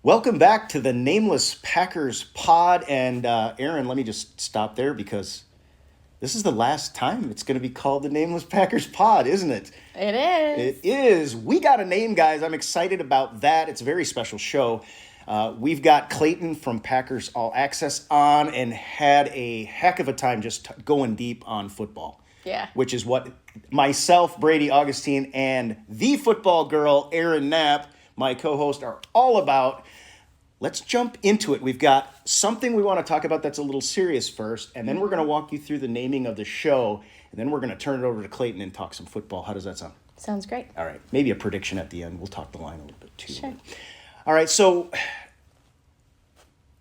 Welcome back to the Nameless Packers pod. And Aaron, let me just stop there because this is the last time it's going to be called the Nameless Packers pod, isn't it? It is. It is. We got a name, guys. I'm excited about that. It's a very special show. We've got Clayton from Packers All Access on and had a heck of a time just going deep on football. Yeah. Which is what myself, Brady Augustine, and the football girl, Erin Knapp, my co-host, are all about. Let's jump into it. We've got something we want to talk about that's a little serious first, and then we're going to walk you through the naming of the show, and then we're going to turn it over to Clayton and talk some football. How does that sound? Sounds great. All right. Maybe a prediction at the end. We'll talk the line a little bit too. Sure. All right. So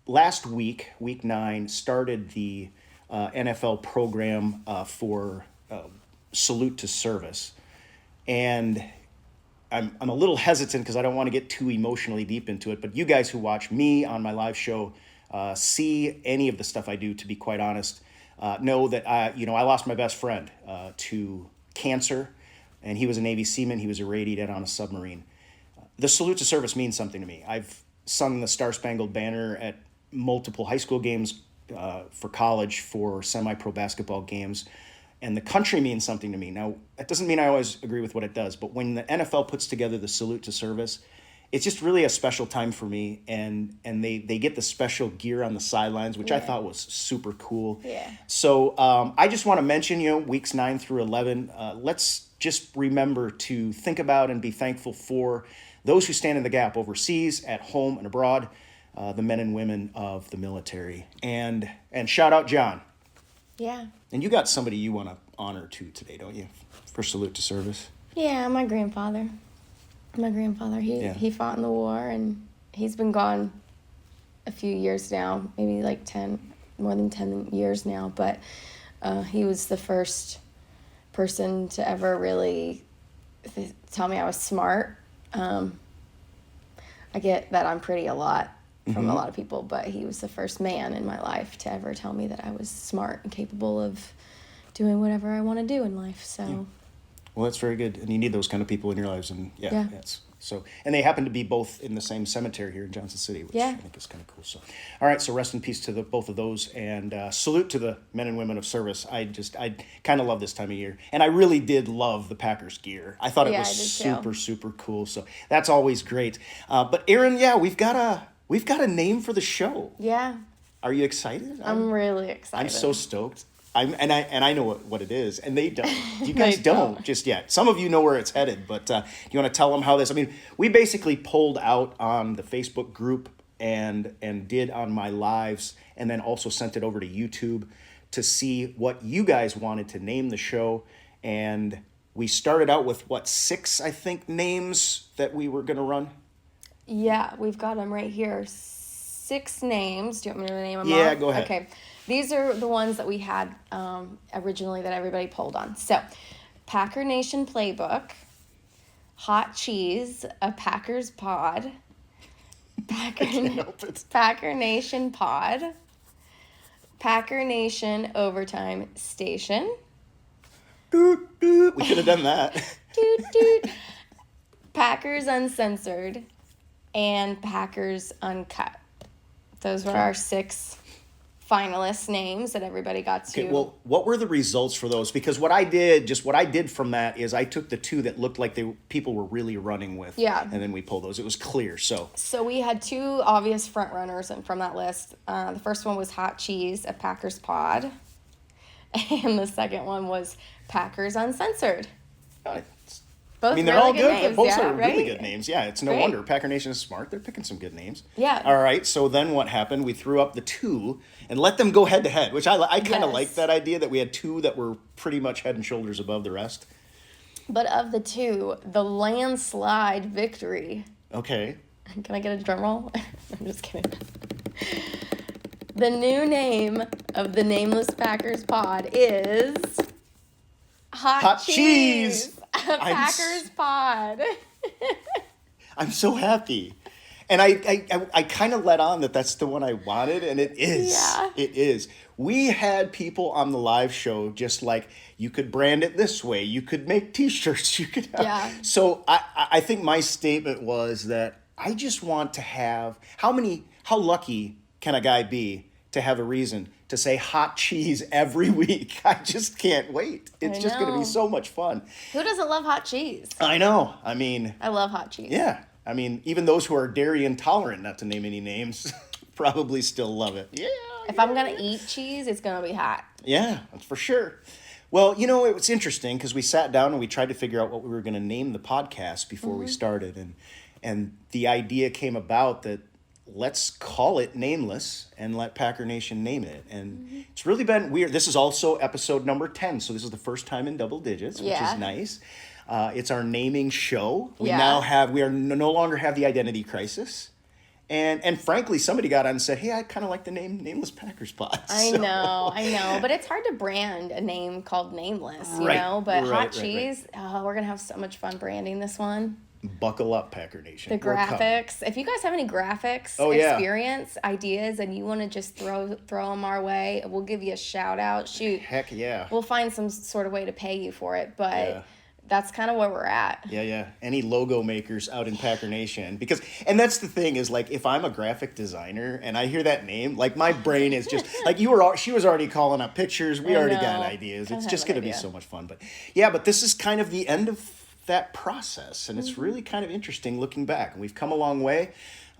last week, week 9, started the NFL program for Salute to Service. And I'm a little hesitant because I don't want to get too emotionally deep into it, but you guys who watch me on my live show, see any of the stuff I do, to be quite honest, know that I lost my best friend to cancer, and he was a Navy seaman. He was irradiated on a submarine. The Salute to Service means something to me. I've sung the Star Spangled Banner at multiple high school games, for college, for semi-pro basketball games. And the country means something to me. Now, that doesn't mean I always agree with what it does, but when the NFL puts together the Salute to Service, it's just really a special time for me. And they get the special gear on the sidelines, which I thought was super cool. Yeah. So I just want to mention, weeks 9 through 11, let's just remember to think about and be thankful for those who stand in the gap overseas, at home, and abroad, the men and women of the military. And shout out John. Yeah. And you got somebody you want to honor too today, don't you? For Salute to Service. Yeah, my grandfather. He fought in the war, and he's been gone a few years now, maybe like more than 10 years now. But he was the first person to ever really tell me I was smart. I get that I'm pretty a lot from a lot of people, but he was the first man in my life to ever tell me that I was smart and capable of doing whatever I want to do in life. So, yeah. Well, that's very good, and you need those kind of people in your lives, and and they happen to be both in the same cemetery here in Johnson City, which I think is kind of cool. So, all right, so rest in peace to both of those, and salute to the men and women of service. I kind of love this time of year, and I really did love the Packers gear. I thought it was super cool. So that's always great. But Aaron, we've got a name for the show. Yeah. Are you excited? I'm really excited. I'm so stoked. I know what it is, and they don't. You guys don't just yet. Some of you know where it's headed, but you want to tell them how this? I mean, we basically pulled out on the Facebook group and did on my lives, and then also sent it over to YouTube to see what you guys wanted to name the show. And we started out with 6, I think, names that we were going to run. Yeah, we've got them right here. 6 names. Do you want me to name them? Yeah, go ahead. Okay. These are the ones that we had originally that everybody polled on. So, Packer Nation Playbook, Hot Cheese, a Packers Pod, Packer Nation Pod, Packer Nation Overtime Station. Doot, doot. We could have done that. Doot, doot. Packers Uncensored, and Packers Uncut. Those were our 6 finalist names that everybody got to. Okay, well, what were the results for those? Because what I did from that is I took the 2 that looked like people were really running with. Yeah. And then we pulled those. It was clear, so. So we had 2 obvious front runners from that list. The first one was Hot Cheese, a Packers Pod. And the second one was Packers Uncensored. Both they're all good. Names, Both are really good names. Yeah, it's no wonder. Packer Nation is smart. They're picking some good names. Yeah. All right, so then what happened? We threw up the 2 and let them go head to head, which I kind of like that idea that we had 2 that were pretty much head and shoulders above the rest. But of the 2, the landslide victory. Okay. Can I get a drum roll? I'm just kidding. The new name of the Nameless Packers pod is Hot Cheese. A Packers pod. I'm so happy. And I kind of let on that that's the one I wanted, and it is. Yeah. It is. We had people on the live show just like, you could brand it this way. You could make T-shirts. You could have. Yeah. So I think my statement was that I just want to have, how lucky can a guy be to have a reason to say hot cheese every week? I just can't wait. It's just going to be so much fun. Who doesn't love hot cheese? I know. I mean, I love hot cheese. Yeah. I mean, even those who are dairy intolerant, not to name any names, probably still love it. Yeah. If I'm going to eat cheese, it's going to be hot. Yeah, that's for sure. Well, you know, it was interesting because we sat down and we tried to figure out what we were going to name the podcast before we started. And the idea came about that let's call it Nameless and let Packer Nation name it. And it's really been weird. This is also episode number 10. So this is the first time in double digits, which is nice. It's our naming show. We no longer have the identity crisis. And frankly, somebody got on and said, hey, I kind of like the name Nameless Packers Pod. I know. But it's hard to brand a name called Nameless, you know? But hot cheese, oh, we're going to have so much fun branding this one. Buckle up, Packer Nation. The graphics. If you guys have any graphics experience, ideas, and you want to just throw them our way, we'll give you a shout out. Shoot. Heck yeah. We'll find some sort of way to pay you for it, but that's kind of where we're at. Yeah. Any logo makers out in Packer Nation. And that's the thing is, like, if I'm a graphic designer and I hear that name, like, my brain is just, like, she was already calling up pictures. We already got ideas. It's just going to be so much fun. But this is kind of the end of that process, and it's really kind of interesting looking back. And we've come a long way.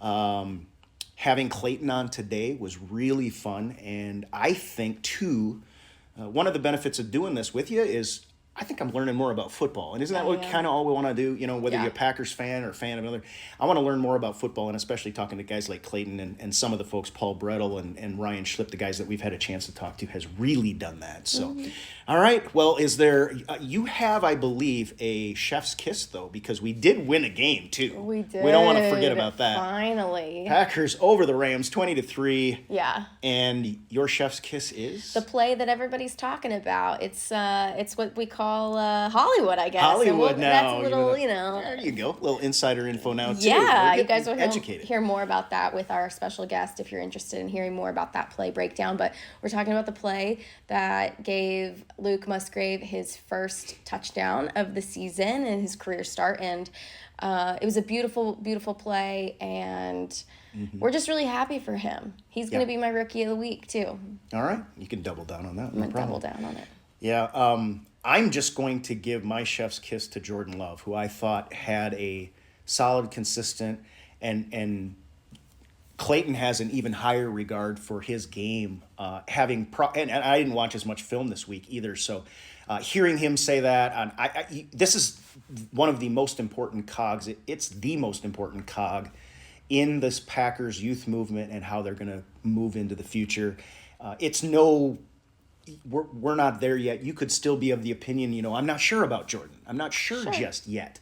Having Clayton on today was really fun, and I think too, one of the benefits of doing this with you is I think I'm learning more about football. And isn't that what kind of all we want to do? You know, whether you're a Packers fan or a fan of another, I want to learn more about football, and especially talking to guys like Clayton and some of the folks, Paul Brettel and Ryan Schlipp, the guys that we've had a chance to talk to, has really done that. So, all right. Well, is there, you have, I believe, a chef's kiss, though, because we did win a game, too. We did. We don't want to forget about that. Finally. Packers over the Rams, 20-3. Yeah. And your chef's kiss is? The play that everybody's talking about. It's what we call Hollywood, I guess. Hollywood now. That's a little, you know. There you go. A little insider info now, too. Yeah, you guys will hear more about that with our special guest if you're interested in hearing more about that play breakdown. But we're talking about the play that gave Luke Musgrave his first touchdown of the season and his career start. And it was a beautiful, beautiful play. And we're just really happy for him. He's going to be my rookie of the week, too. All right. You can double down on that. I'm going to double down on it. Yeah. I'm just going to give my chef's kiss to Jordan Love, who I thought had a solid, consistent, and Clayton has an even higher regard for his game, and I didn't watch as much film this week either, so hearing him say that, this is one of the most important cogs. It's the most important cog in this Packers youth movement and how they're going to move into the future. We're not there yet. You could still be of the opinion, you know, I'm not sure about Jordan. I'm not sure just yet.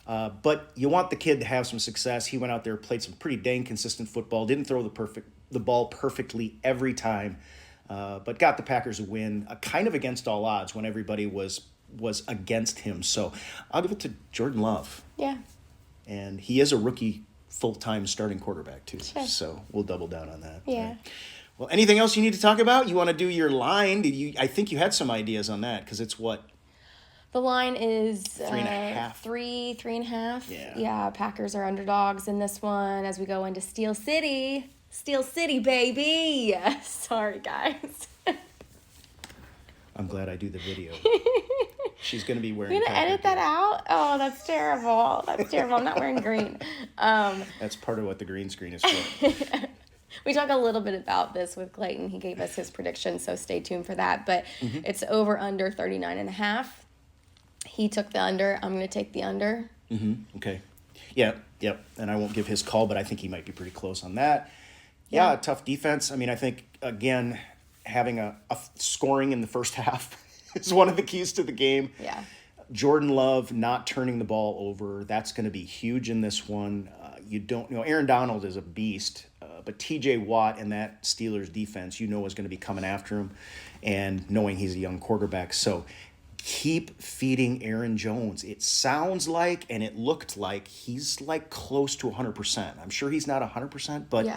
But you want the kid to have some success. He went out there, played some pretty dang consistent football, didn't throw the ball perfectly every time, but got the Packers a win, kind of against all odds when everybody was against him. So I'll give it to Jordan Love. Yeah. And he is a rookie full-time starting quarterback too. Sure. So we'll double down on that. Yeah. Right. Well, anything else you need to talk about? You want to do your line? I think you had some ideas on that because it's what? The line is 3.5. 3.5. Yeah. Packers are underdogs in this one as we go into Steel City. Steel City, baby. Sorry, guys. I'm glad I do the video. She's going to be wearing. You're going to edit that out? Oh, that's terrible. That's terrible. I'm not wearing green. That's part of what the green screen is for. We talk a little bit about this with Clayton. He gave us his prediction, so stay tuned for that. But it's over under 39.5. He took the under. I'm going to take the under. Okay. Yep. And I won't give his call, but I think he might be pretty close on that. Yeah, tough defense. I mean, I think, again, having a scoring in the first half is one of the keys to the game. Yeah. Jordan Love not turning the ball over, that's going to be huge in this one. Aaron Donald is a beast, but T.J. Watt and that Steelers defense, is going to be coming after him, and knowing he's a young quarterback. So keep feeding Aaron Jones. It sounds like, and it looked like, he's like close to 100%. I'm sure he's not 100%, but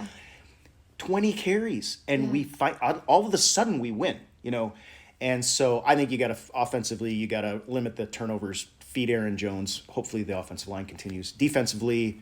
20 carries, and we fight. All of a sudden we win, And so I think you got to, offensively, you got to limit the turnovers, feed Aaron Jones. Hopefully the offensive line continues. Defensively,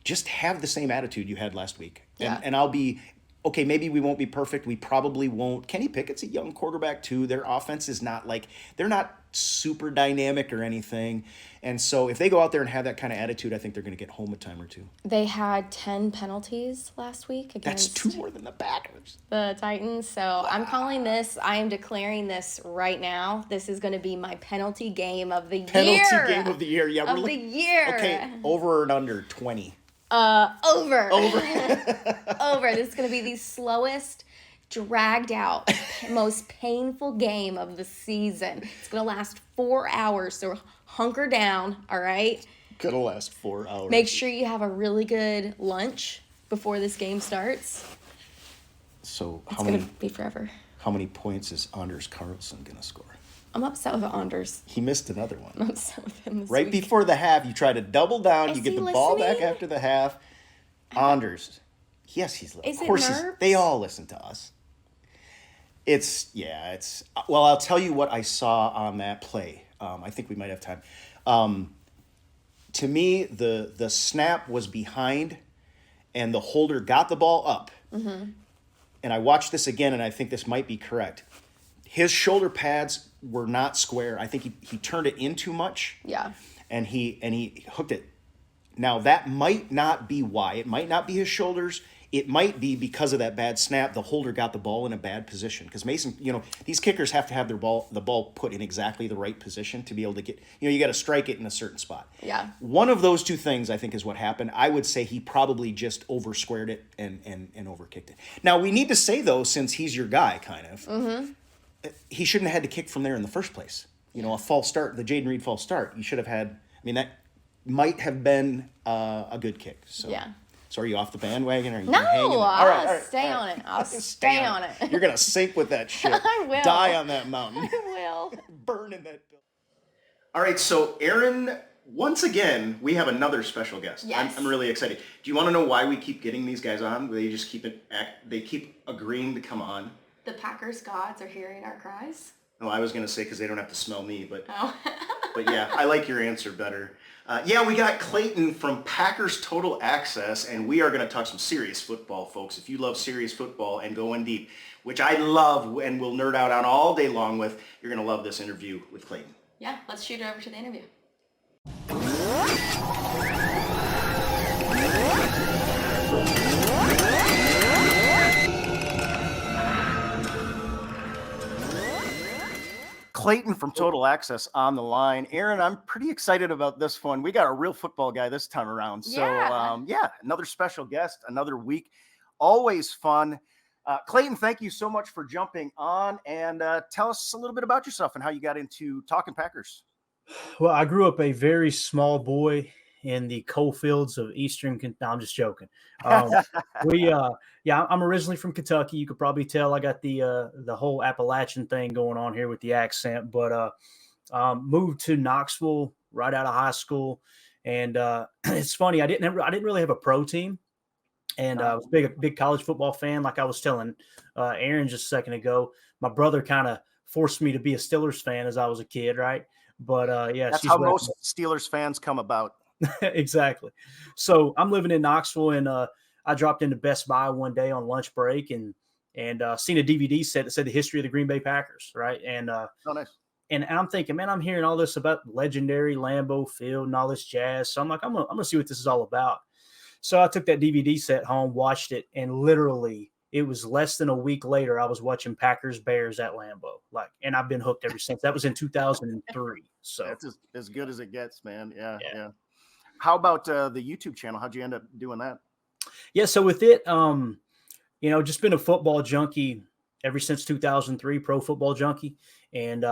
just have the same attitude you had last week. Yeah. And I'll be okay. Maybe we won't be perfect. We probably won't. Kenny Pickett's a young quarterback too. Their offense is not like, they're not super dynamic or anything. And so if they go out there and have that kind of attitude, I think they're going to get home a time or two. They had 10 penalties last week against That's 2 more than the Packers. The Titans. So I'm calling this, I am declaring this right now. This is going to be my penalty game of the year. Penalty game of the year. Yeah, of the year. Okay, over and under 20. Over. Over. This is going to be the slowest, dragged out, most painful game of the season. It's going to last 4 hours, so hunker down, all right? Gonna last 4 hours. Make sure you have a really good lunch before this game starts. So it's going to be forever. How many points is Anders Carlson going to score? I'm upset with Anders. He missed another one. I'm upset with him this right week. Before the half, you try to double down. You get the ball back after the half. Anders. Yes, he's listening. Of course, they all listen to us. Well, I'll tell you what I saw on that play. I think we might have time. To me, the snap was behind, and the holder got the ball up. Mm-hmm. And I watched this again, and I think this might be correct. His shoulder pads were not square. I think he turned it in too much. Yeah. And he hooked it. Now, that might not be why. It might not be his shoulders. It might be because of that bad snap. The holder got the ball in a bad position. Because Mason, these kickers have to have the ball put in exactly the right position to be able to get, you got to strike it in a certain spot. Yeah. One of those two things, I think, is what happened. I would say he probably just over-squared it and over-kicked it. Now, we need to say, though, since he's your guy, kind of, he shouldn't have had to kick from there in the first place. A false start, the Jaden Reed false start, you should have had, that might have been a good kick. So. Yeah. So are you off the bandwagon? Or are you hanging? I'll stay on it. I'll stay on it. You're going to sink with that ship. I will. Die on that mountain. I will. Burn in that building. All right, so Aaron, once again, we have another special guest. Yes. I'm really excited. Do you want to know why we keep getting these guys on? They just they keep agreeing to come on. The Packers gods are hearing our cries. No, I was going to say because they don't have to smell me, but oh. But yeah, I like your answer better. We got Clayton from Packers Total Access, and we are going to talk some serious football, folks. If you love serious football and going deep, which I love and will nerd out on all day long with, you're going to love this interview with Clayton. Yeah, let's shoot it over to the interview. Clayton from Total Access on the line. Aaron, I'm pretty excited about this one. We got a real football guy this time around. So, another special guest, another week. Always fun. Clayton, thank you so much for jumping on, and tell us a little bit about yourself and how you got into talking Packers. Well, I grew up a very small boy in the coal fields of Eastern. No, I'm just joking. I'm originally from Kentucky. You could probably tell I got the whole Appalachian thing going on here with the accent. But moved to Knoxville right out of high school, and it's funny. I didn't really have a pro team, and I was a big college football fan. Like I was telling Aaron just a second ago, my brother kind of forced me to be a Steelers fan as I was a kid, right? But that's how most Steelers fans come about. Exactly. So I'm living in Knoxville, and I dropped into Best Buy one day on lunch break and seen a DVD set that said the history of the Green Bay Packers, right? And nice. And I'm thinking, man, I'm hearing all this about legendary Lambeau Field and all this jazz. So I'm like, I'm gonna see what this is all about. So I took that DVD set home, watched it, and literally it was less than a week later I was watching Packers Bears at Lambeau. And I've been hooked ever since. That was in 2003. So that's as good as it gets, man. Yeah. How about the YouTube channel? How'd you end up doing that? Yeah, so with it, just been a football junkie ever since 2003, pro football junkie. And,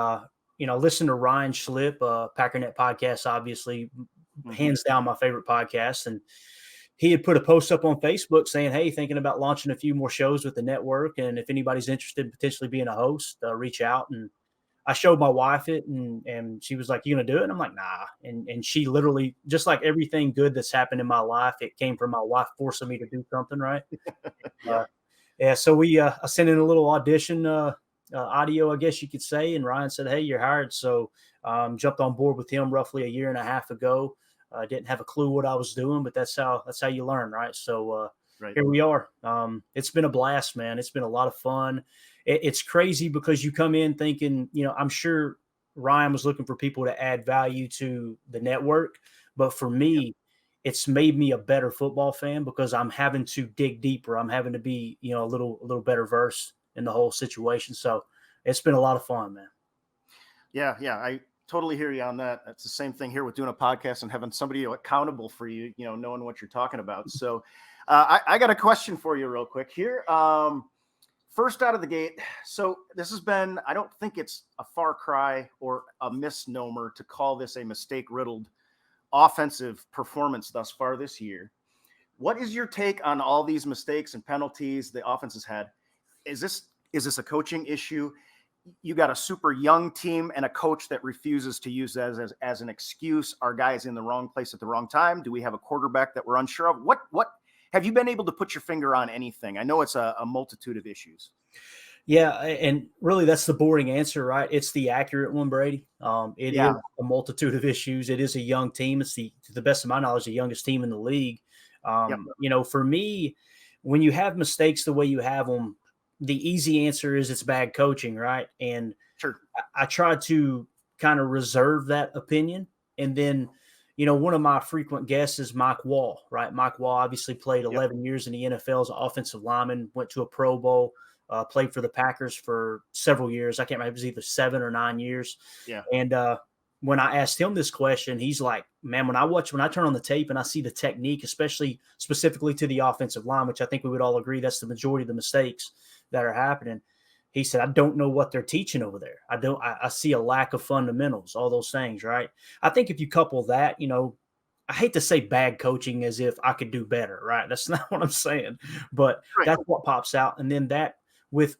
listen to Ryan Schlip, Packernet podcast, obviously, hands down my favorite podcast. And he had put a post up on Facebook saying, hey, thinking about launching a few more shows with the network. And if anybody's interested in potentially being a host, reach out. And I showed my wife it, and she was like, you going to do it? And I'm like, nah. And she literally, just like everything good that's happened in my life, it came from my wife forcing me to do something, right? So I sent in a little audition audio, I guess you could say, and Ryan said, hey, you're hired. So jumped on board with him roughly a year and a half ago. I didn't have a clue what I was doing, but that's how you learn, right? So Right. here we are. It's been a blast, man. It's been a lot of fun. It's crazy because you come in thinking, I'm sure Ryan was looking for people to add value to the network, but for me, it's made me a better football fan because I'm having to dig deeper. I'm having to be, a little better versed in the whole situation. So it's been a lot of fun, man. Yeah, I totally hear you on that. It's the same thing here with doing a podcast and having somebody accountable for you, knowing what you're talking about. So I got a question for you real quick here. First out of the gate. So this has been, I don't think it's a far cry or a misnomer to call this a mistake riddled offensive performance thus far this year. What is your take on all these mistakes and penalties the offense has had? Is this a coaching issue? You got a super young team and a coach that refuses to use that as an excuse. Are guys in the wrong place at the wrong time? Do we have a quarterback that we're unsure of? What have you been able to put your finger on anything? I know it's a multitude of issues. Yeah, and really that's the boring answer, right? It's the accurate one, Brady. It is a multitude of issues. It is a young team. It's to the best of my knowledge, the youngest team in the league. For me, when you have mistakes the way you have them, the easy answer is it's bad coaching, right? And sure, I try to kind of reserve that opinion. And then, one of my frequent guests is Mike Wall, right? Mike Wall obviously played 11 years in the NFL as an offensive lineman, went to a Pro Bowl, played for the Packers for several years. I can't remember, it was either 7 or 9 years. Yeah. And when I asked him this question, he's like, man, when I turn on the tape and I see the technique, especially specifically to the offensive line, which I think we would all agree that's the majority of the mistakes that are happening. He said, I don't know what they're teaching over there. I see a lack of fundamentals, all those things, right? I think if you couple that, I hate to say bad coaching as if I could do better, right? That's not what I'm saying, but that's what pops out. And then that with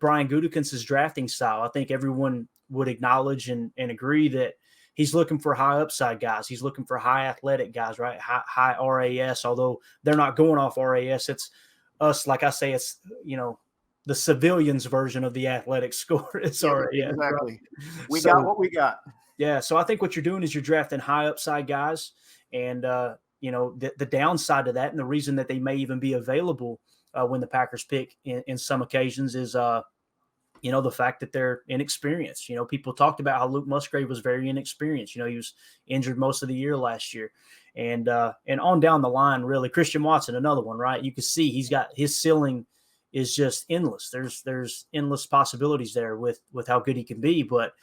Brian Gutekunst's drafting style, I think everyone would acknowledge and agree that he's looking for high upside guys. He's looking for high athletic guys, right? High RAS, although they're not going off RAS. It's us, like I say, it's, the civilians version of the athletic score. It's RAS. Exactly. Right? We got what we got. Yeah. So I think what you're doing is you're drafting high upside guys. And, the downside to that, and the reason that they may even be available when the Packers pick in some occasions is, the fact that they're inexperienced. People talked about how Luke Musgrave was very inexperienced. He was injured most of the year last year. And on down the line, really, Christian Watson, another one, right? You can see he's got his ceiling is just endless. There's endless possibilities there with how good he can be, but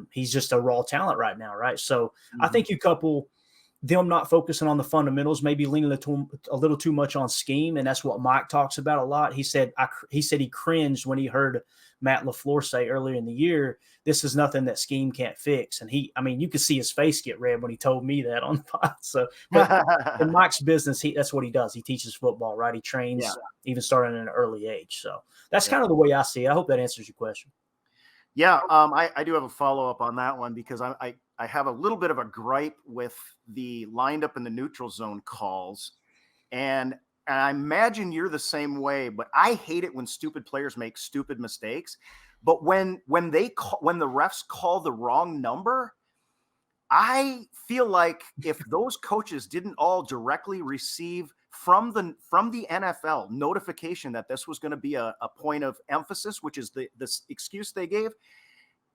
he's just a raw talent right now, right? So I think you couple them not focusing on the fundamentals, maybe leaning a little too much on scheme, and that's what Mike talks about a lot. He said he cringed when he heard Matt LaFleur say earlier in the year, this is nothing that scheme can't fix. And you could see his face get red when he told me that on the pod. So, but in Mike's business, that's what he does. He teaches football, right? He trains even starting at an early age. So that's kind of the way I see it. I hope that answers your question. Yeah, I do have a follow-up on that one because I have a little bit of a gripe with the lined up in the neutral zone calls. And I imagine you're the same way, but I hate it when stupid players make stupid mistakes. But when the refs call the wrong number, I feel like if those coaches didn't all directly receive from the NFL notification that this was going to be a point of emphasis, which is this excuse they gave,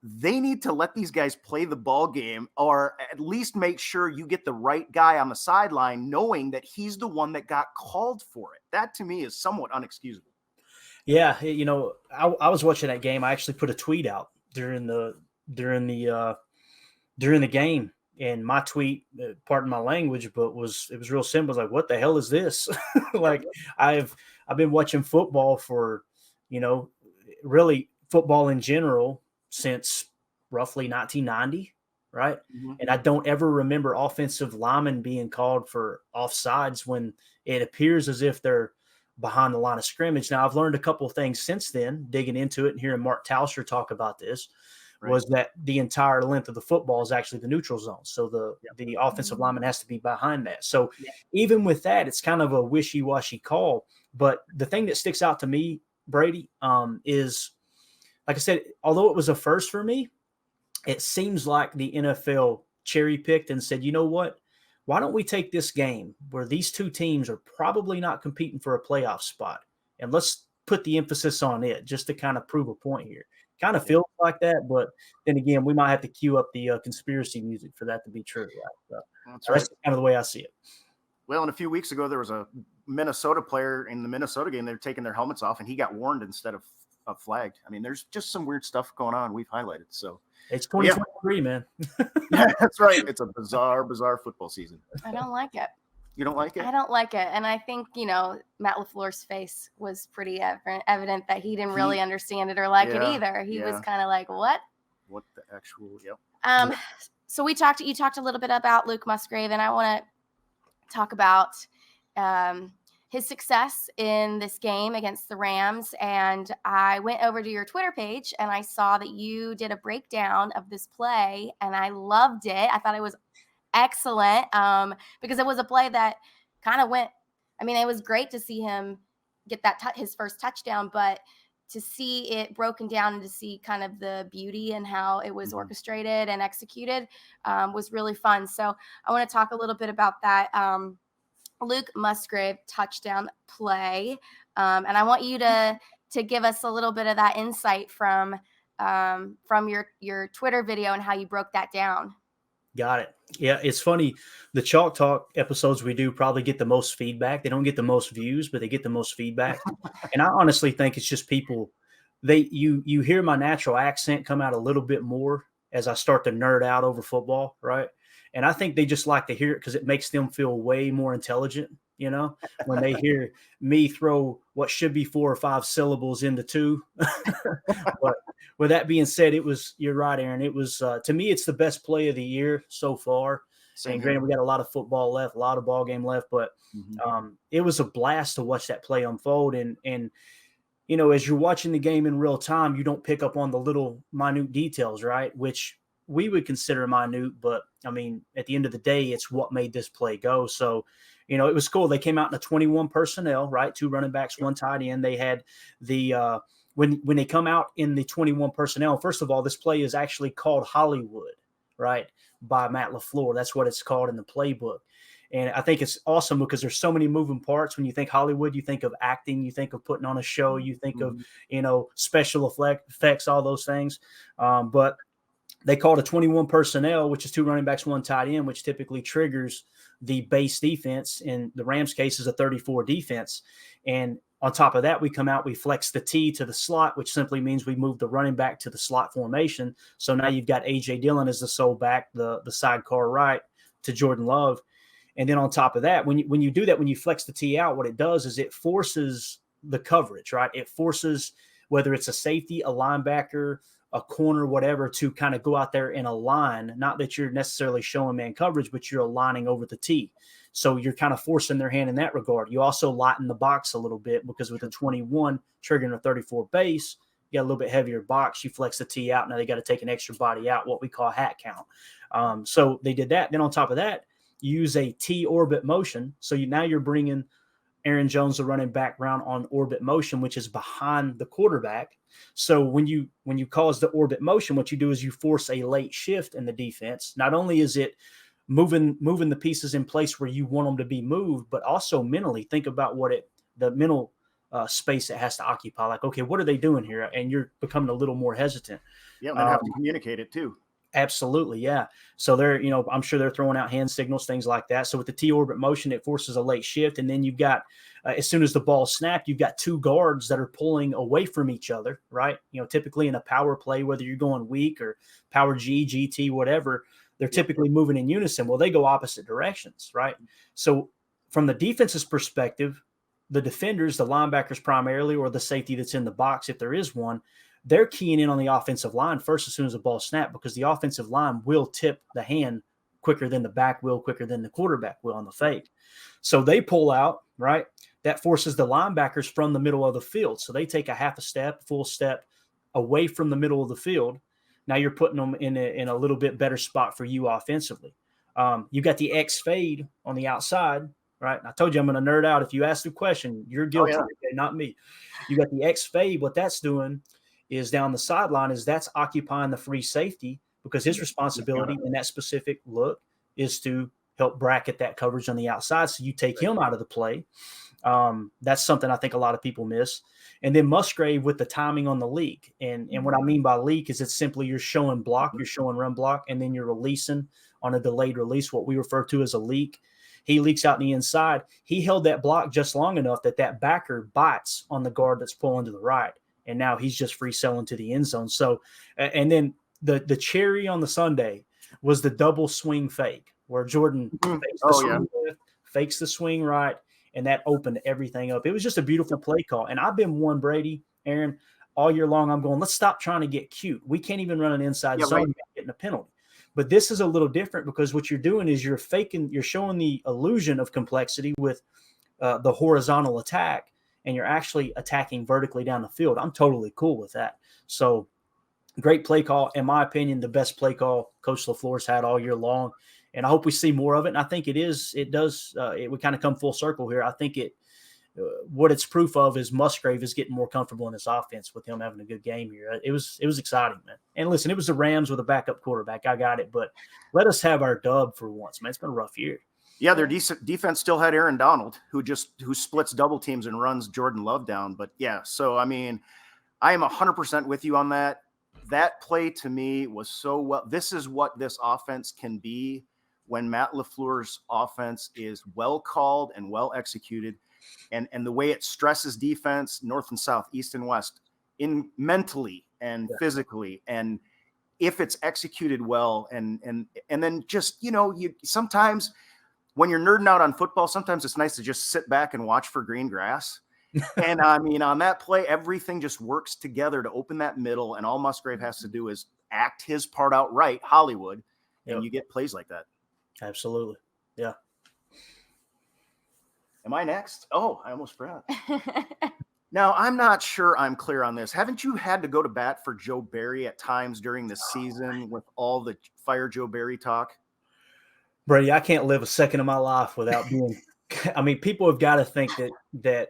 they need to let these guys play the ball game, or at least make sure you get the right guy on the sideline, knowing that he's the one that got called for it. That to me is somewhat unexcusable. Yeah. I was watching that game. I actually put a tweet out during the game, and my tweet, pardon my language, but it was real simple. It was like, what the hell is this? Like I've been watching football for, really football in general since roughly 1990. Right. Mm-hmm. And I don't ever remember offensive linemen being called for offsides when it appears as if they're behind the line of scrimmage. Now I've learned a couple of things since then, digging into it and hearing Mark Tauscher talk about this. Right. Was that the entire length of the football is actually the neutral zone. So the offensive lineman has to be behind that. So even with that, it's kind of a wishy-washy call. But the thing that sticks out to me, Brady, is, like I said, although it was a first for me, it seems like the NFL cherry-picked and said, you know what? why don't we take this game where these two teams are probably not competing for a playoff spot, and let's put the emphasis on it just to kind of prove a point here. Kind of feels like that, but then again, we might have to cue up the conspiracy music for that to be true. Right? So, That's right. That's kind of the way I see it. Well, and a few weeks ago, there was a Minnesota player in the Minnesota game. They were taking their helmets off, and he got warned instead of flagged. I mean, there's just some weird stuff going on. We've highlighted. So it's 2023, man. Yeah, that's right. It's a bizarre football season. I don't like it. You don't like it? I don't like it. And I think, Matt LaFleur's face was pretty evident that he didn't really understand it or like it either. He was kind of like, what? What the actual, yep. So you talked a little bit about Luke Musgrave, and I want to talk about his success in this game against the Rams. And I went over to your Twitter page and I saw that you did a breakdown of this play, and I loved it. I thought it was excellent because it was a play that kind of went, I mean, it was great to see him get his first touchdown, but to see it broken down and to see kind of the beauty and how it was orchestrated and executed was really fun. So I want to talk a little bit about that Luke Musgrave touchdown play. And I want you to give us a little bit of that insight from your Twitter video and how you broke that down. Got it. Yeah, it's funny. The Chalk Talk episodes we do probably get the most feedback. They don't get the most views, but they get the most feedback. And I honestly think it's just people. You hear my natural accent come out a little bit more as I start to nerd out over football, right? And I think they just like to hear it because it makes them feel way more intelligent, when they hear me throw what should be 4 or 5 syllables into 2. But with that being said, you're right, Aaron. It was, to me, it's the best play of the year so far. And granted, we got a lot of football left, a lot of ball game left, but it was a blast to watch that play unfold. And as you're watching the game in real time, you don't pick up on the little minute details, right? Which we would consider minute, but I mean, at the end of the day, it's what made this play go. So, it was cool. They came out in a 21 personnel, right? 2 running backs, 1 tight end. They had the, when they come out in the 21 personnel, first of all, this play is actually called Hollywood, right? By Matt LaFleur. That's what it's called in the playbook. And I think it's awesome because there's so many moving parts. When you think Hollywood, you think of acting, you think of putting on a show, you think of, special effects, all those things. But they called a 21 personnel, which is 2 running backs, 1 tight end, which typically triggers the base defense. In the Rams case is a 34 defense. And on top of that, we come out, we flex the T to the slot, which simply means we move the running back to the slot formation. So now you've got A.J. Dillon as the sole back, the sidecar right to Jordan Love. And then on top of that, when you do that, when you flex the T out, what it does is it forces the coverage, right? It forces, whether it's a safety, a linebacker, a corner, whatever, to kind of go out there in a line. Not that you're necessarily showing man coverage, but you're aligning over the T. So you're kind of forcing their hand in that regard. You also lighten the box a little bit because with the 21 triggering a 34 base, you got a little bit heavier box. You flex the T out. Now they got to take an extra body out, what we call hat count. So they did that. Then on top of that, you use a T orbit motion. So now you're bringing Aaron Jones, the running back, round on orbit motion, which is behind the quarterback. So when you cause the orbit motion, what you do is you force a late shift in the defense. Not only is it moving the pieces in place where you want them to be moved, but also mentally think about the mental space it has to occupy. Like, okay, what are they doing here? And you're becoming a little more hesitant. Yeah, and they have to communicate it too. Absolutely, yeah. So they're, I'm sure they're throwing out hand signals, things like that. So with the T-orbit motion, it forces a late shift. And then you've got, as soon as the ball snapped, you've got 2 guards that are pulling away from each other, right? Typically in a power play, whether you're going weak or power G, GT, whatever, they're typically moving in unison. Well, they go opposite directions, right? So from the defense's perspective, the defenders, the linebackers primarily, or the safety that's in the box, if there is one, they're keying in on the offensive line first as soon as the ball snaps, because the offensive line will tip the hand quicker than the back will, quicker than the quarterback will on the fake. So they pull out, right? That forces the linebackers from the middle of the field. So they take a half a step, full step away from the middle of the field. Now you're putting them in a little bit better spot for you offensively. You got the X fade on the outside, right? I told you I'm going to nerd out. If you ask the question, you're guilty, okay, not me. You got the X fade. What that's doing is down the sideline is that's occupying the free safety, because his responsibility in that specific look is to help bracket that coverage on the outside. So you take him out of the play. That's something I think a lot of people miss. And then Musgrave with the timing on the leak. And what I mean by leak is it's simply you're showing block, you're showing run block, and then you're releasing on a delayed release, what we refer to as a leak. He leaks out the inside. He held that block just long enough that backer bites on the guard that's pulling to the right. And now he's just free selling to the end zone. So, and then the cherry on the Sunday was the double swing fake where Jordan fakes the swing right, and that opened everything up. It was just a beautiful play call. And I've been one, Brady, Aaron, all year long. I'm going, let's stop trying to get cute. We can't even run an inside zone without getting a penalty. But this is a little different because what you're doing is you're showing the illusion of complexity with the horizontal attack, and you're actually attacking vertically down the field. I'm totally cool with that. So great play call. In my opinion, the best play call Coach LaFleur's had all year long. And I hope we see more of it. And I think it would kind of come full circle here. I think what it's proof of is Musgrave is getting more comfortable in this offense with him having a good game here. It was exciting, man. And listen, it was the Rams with a backup quarterback. I got it, but let us have our dub for once, man. It's been a rough year. Yeah, their defense still had Aaron Donald, who splits double teams and runs Jordan Love down. But yeah, so I mean, I am 100% with you on that. That play to me was so well. This is what this offense can be when Matt LaFleur's offense is well called and well executed. And the way it stresses defense, north and south, east and west, in mentally and physically, and if it's executed well, and then just you sometimes when you're nerding out on football, sometimes it's nice to just sit back and watch for green grass. And I mean, on that play, everything just works together to open that middle, and all Musgrave has to do is act his part out right, Hollywood, and you get plays like that. Absolutely, yeah. Am I next? Oh, I almost forgot. Now, I'm not sure I'm clear on this. Haven't you had to go to bat for Joe Barry at times during the season with all the fire Joe Barry talk? Brady, I can't live a second of my life without being – I mean, people have got to think that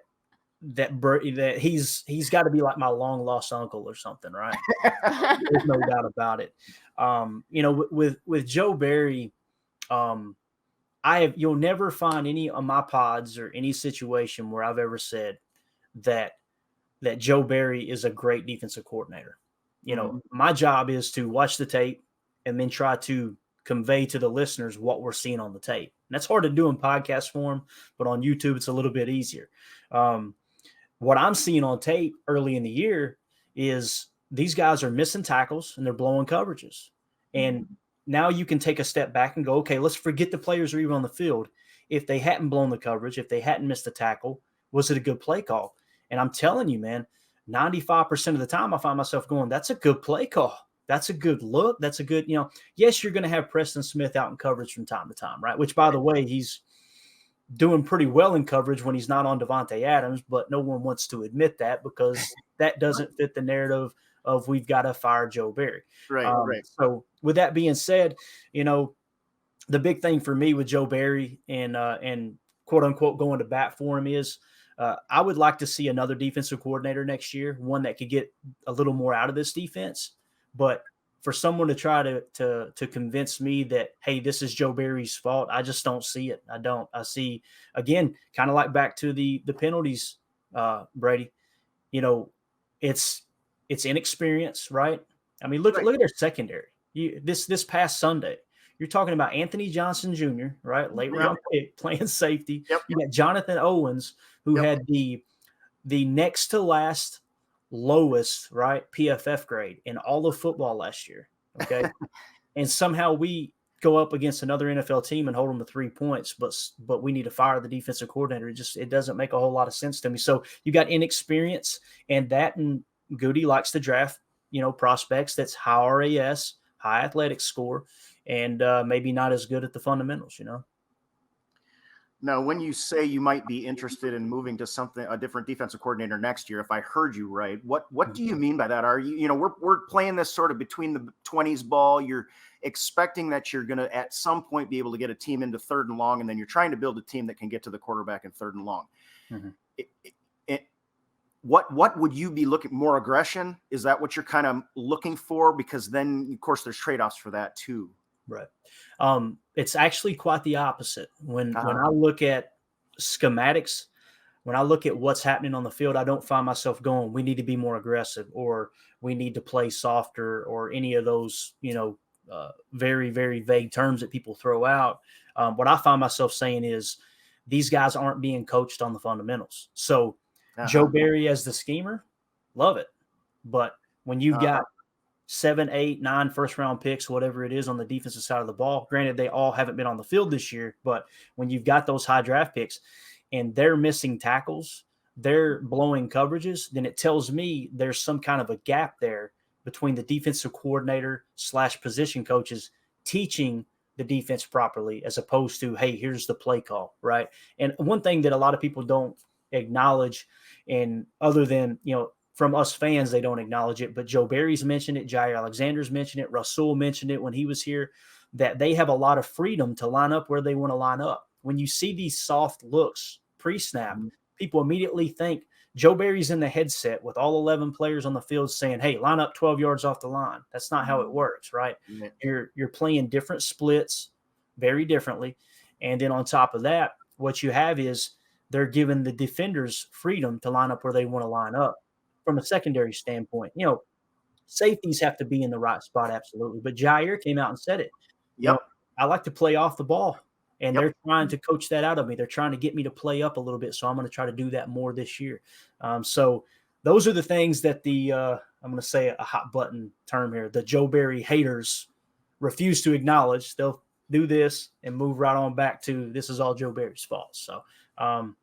he's got to be like my long-lost uncle or something, right? There's no doubt about it. With Joe Barry, you'll never find any of my pods or any situation where I've ever said that Joe Barry is a great defensive coordinator. My job is to watch the tape and then try to convey to the listeners what we're seeing on the tape. And that's hard to do in podcast form, but on YouTube, it's a little bit easier. What I'm seeing on tape early in the year is these guys are missing tackles and they're blowing coverages. And now you can take a step back and go, okay, let's forget the players are even on the field. If they hadn't blown the coverage, if they hadn't missed a tackle, was it a good play call? And I'm telling you, man, 95% of the time I find myself going, that's a good play call. That's a good look. That's a good, yes, you're going to have Preston Smith out in coverage from time to time, right? Which, by the way, he's doing pretty well in coverage when he's not on Devontae Adams, but no one wants to admit that because that doesn't fit the narrative of we've got to fire Joe Barry. Right. So with that being said, the big thing for me with Joe Barry and quote unquote going to bat for him is I would like to see another defensive coordinator next year, one that could get a little more out of this defense. But for someone to try to convince me that, hey, this is Joe Barry's fault, I just don't see it. I don't. I see, again, kind of like back to the penalties, Brady. It's inexperience, right? I mean, look at their secondary. This past Sunday, you're talking about Anthony Johnson Jr., right? Late round pick, playing safety. Yep. You got Jonathan Owens, who had the next to last lowest, right, PFF grade in all of football last year. Okay. And somehow we go up against another NFL team and hold them to 3 points, but we need to fire the defensive coordinator. It doesn't make a whole lot of sense to me. So you got inexperience, and Goody likes to draft, prospects that's high RAS, high athletic score, and maybe not as good at the fundamentals, Now, when you say you might be interested in moving to a different defensive coordinator next year, if I heard you right, what do you mean by that? Are you, we're playing this sort of between the 20s ball. You're expecting that you're going to at some point be able to get a team into 3rd and long, and then you're trying to build a team that can get to the quarterback in 3rd and long. Mm-hmm. What would you be looking more aggression? Is that what you're kind of looking for? Because then, of course, there's trade-offs for that too. Right. it's actually quite the opposite. When I look at schematics, when I look at what's happening on the field, I don't find myself going, we need to be more aggressive, or we need to play softer, or any of those, very, very vague terms that people throw out. What I find myself saying is these guys aren't being coached on the fundamentals. So Joe Barry as the schemer, love it. But when you've got 7, 8, 9 first-round picks, whatever it is, on the defensive side of the ball, granted, they all haven't been on the field this year, but when you've got those high draft picks and they're missing tackles, they're blowing coverages, then it tells me there's some kind of a gap there between the defensive coordinator / position coaches teaching the defense properly, as opposed to, hey, here's the play call, right? And one thing that a lot of people don't acknowledge, and other than, from us fans, they don't acknowledge it, but Joe Barry's mentioned it, Jair Alexander's mentioned it, Rasul mentioned it when he was here, that they have a lot of freedom to line up where they want to line up. When you see these soft looks pre-snap, people immediately think Joe Barry's in the headset with all 11 players on the field saying, hey, line up 12 yards off the line. That's not how it works, right? You're playing different splits very differently. And then on top of that, what you have is they're giving the defenders freedom to line up where they want to line up. From a secondary standpoint, safeties have to be in the right spot, absolutely. But Jair came out and said it. I like to play off the ball, and they're trying to coach that out of me. They're trying to get me to play up a little bit, so I'm going to try to do that more this year. So those are the things that I'm going to say a hot button term here, the Joe Barry haters refuse to acknowledge. They'll do this and move right on back to this is all Joe Barry's fault. So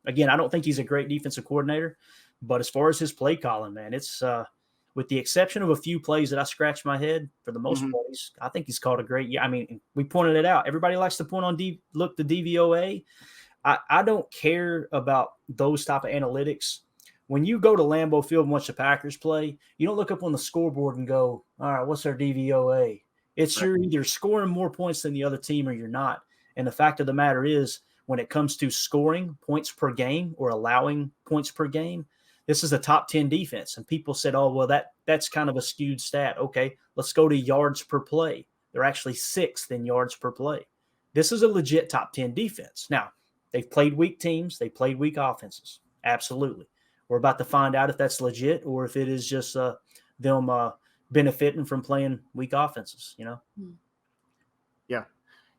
again, I don't think he's a great defensive coordinator. But as far as his play calling, man, it's with the exception of a few plays that I scratch my head, for the most part, I think he's called a great year. I mean, we pointed it out. Everybody likes to point on the DVOA. I don't care about those type of analytics. When you go to Lambeau Field and watch the Packers play, you don't look up on the scoreboard and go, all right, what's our DVOA? It's you're either scoring more points than the other team or you're not. And the fact of the matter is, when it comes to scoring points per game or allowing points per game, this is a top 10 defense. And people said, oh, well, that's kind of a skewed stat. Okay, let's go to yards per play. They're actually 6th in yards per play. This is a legit top 10 defense. Now, they've played weak teams. They played weak offenses. Absolutely. We're about to find out if that's legit or if it is just them benefiting from playing weak offenses,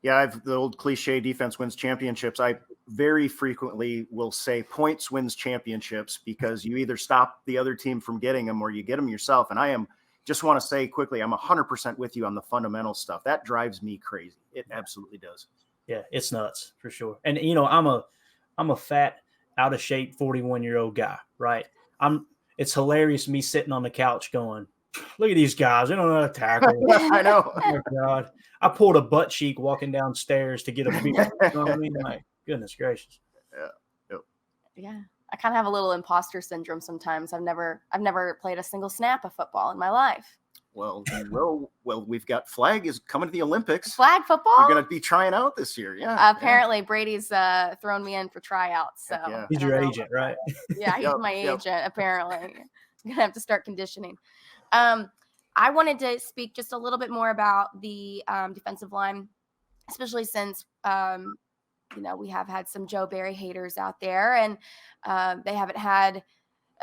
Yeah, the old cliche, defense wins championships. I very frequently will say points wins championships, because you either stop the other team from getting them or you get them yourself. And just want to say quickly, I'm 100% with you on the fundamental stuff. That drives me crazy. It absolutely does. Yeah, it's nuts for sure. And I'm a fat, out of shape 41-year-old guy, right? It's hilarious me sitting on the couch going, look at these guys. They don't know how to tackle. I know. Oh my God. I pulled a butt cheek walking downstairs to get a beer. You know what I mean? Like, goodness gracious. Yeah. I kind of have a little imposter syndrome sometimes. I've never played a single snap of football in my life. Well, we've got flag is coming to the Olympics. Flag football? You're going to be trying out this year. Yeah. Apparently Brady's thrown me in for tryouts. So yeah. He's your agent, right? Yeah, he's my agent, apparently. I'm going to have to start conditioning. I wanted to speak just a little bit more about the defensive line, especially since, we have had some Joe Barry haters out there, and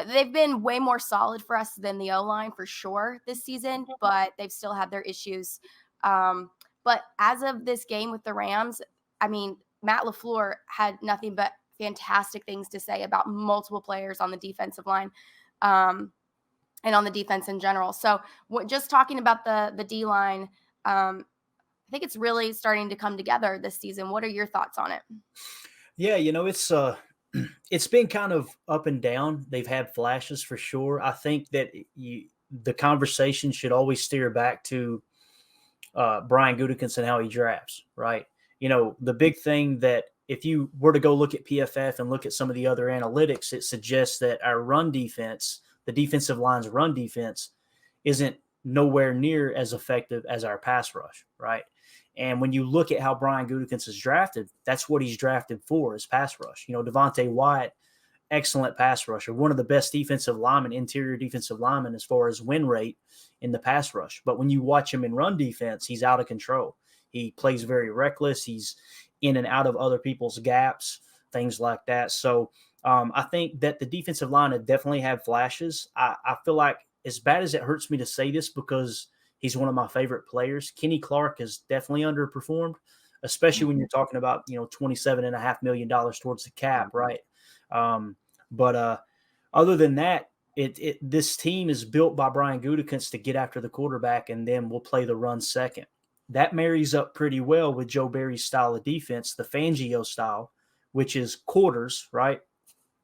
they've been way more solid for us than the O-line for sure this season, but they've still had their issues. But as of this game with the Rams, I mean, Matt LaFleur had nothing but fantastic things to say about multiple players on the defensive line. And on the defense in general. So just talking about the D-line, I think it's really starting to come together this season. What are your thoughts on it? Yeah, it's been kind of up and down. They've had flashes for sure. I think that the conversation should always steer back to Brian Gutekunst and how he drafts, right? The big thing that if you were to go look at PFF and look at some of the other analytics, it suggests that our run defense, the defensive line's run defense, isn't nowhere near as effective as our pass rush, right? And when you look at how Brian Gutekunst is drafted, that's what he's drafted for, is pass rush. Devontae Wyatt, excellent pass rusher, one of the best defensive linemen, interior defensive linemen as far as win rate in the pass rush. But when you watch him in run defense, he's out of control. He plays very reckless. He's in and out of other people's gaps, things like that. So I think that the defensive line have definitely had flashes. I feel like, as bad as it hurts me to say this because he's one of my favorite players, Kenny Clark has definitely underperformed, especially when you're talking about, $27.5 million towards the cap, right? But other than that, this team is built by Brian Gutekunst to get after the quarterback, and then we'll play the run second. That marries up pretty well with Joe Barry's style of defense, the Fangio style, which is quarters, right?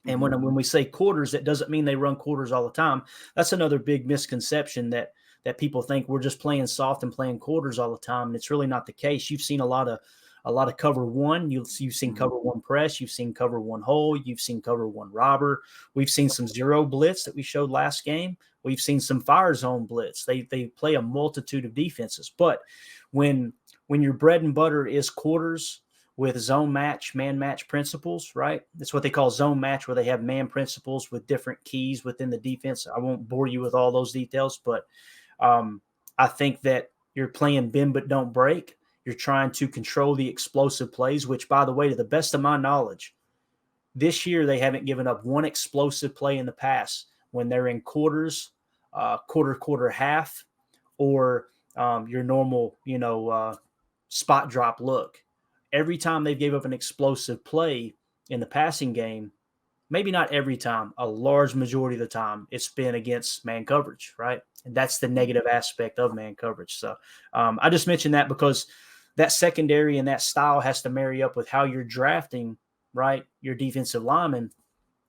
And when we say quarters, that doesn't mean they run quarters all the time. That's another big misconception that people think we're just playing soft and playing quarters all the time. And it's really not the case. You've seen a lot of cover one. You've seen cover one press. You've seen cover one hole. You've seen cover one robber. We've seen some zero blitz that we showed last game. We've seen some fire zone blitz. They play a multitude of defenses. But when your bread and butter is quarters with zone match, man match principles, right? That's what they call zone match, where they have man principles with different keys within the defense. I won't bore you with all those details, but I think that you're playing bend but don't break. You're trying to control the explosive plays, which, by the way, to the best of my knowledge, this year they haven't given up one explosive play in the past when they're in quarters, quarter, half, or your normal, spot drop look. Every time they gave up an explosive play in the passing game, maybe not every time, a large majority of the time, it's been against man coverage, right? And that's the negative aspect of man coverage. So I just mentioned that because that secondary and that style has to marry up with how you're drafting, right, your defensive lineman.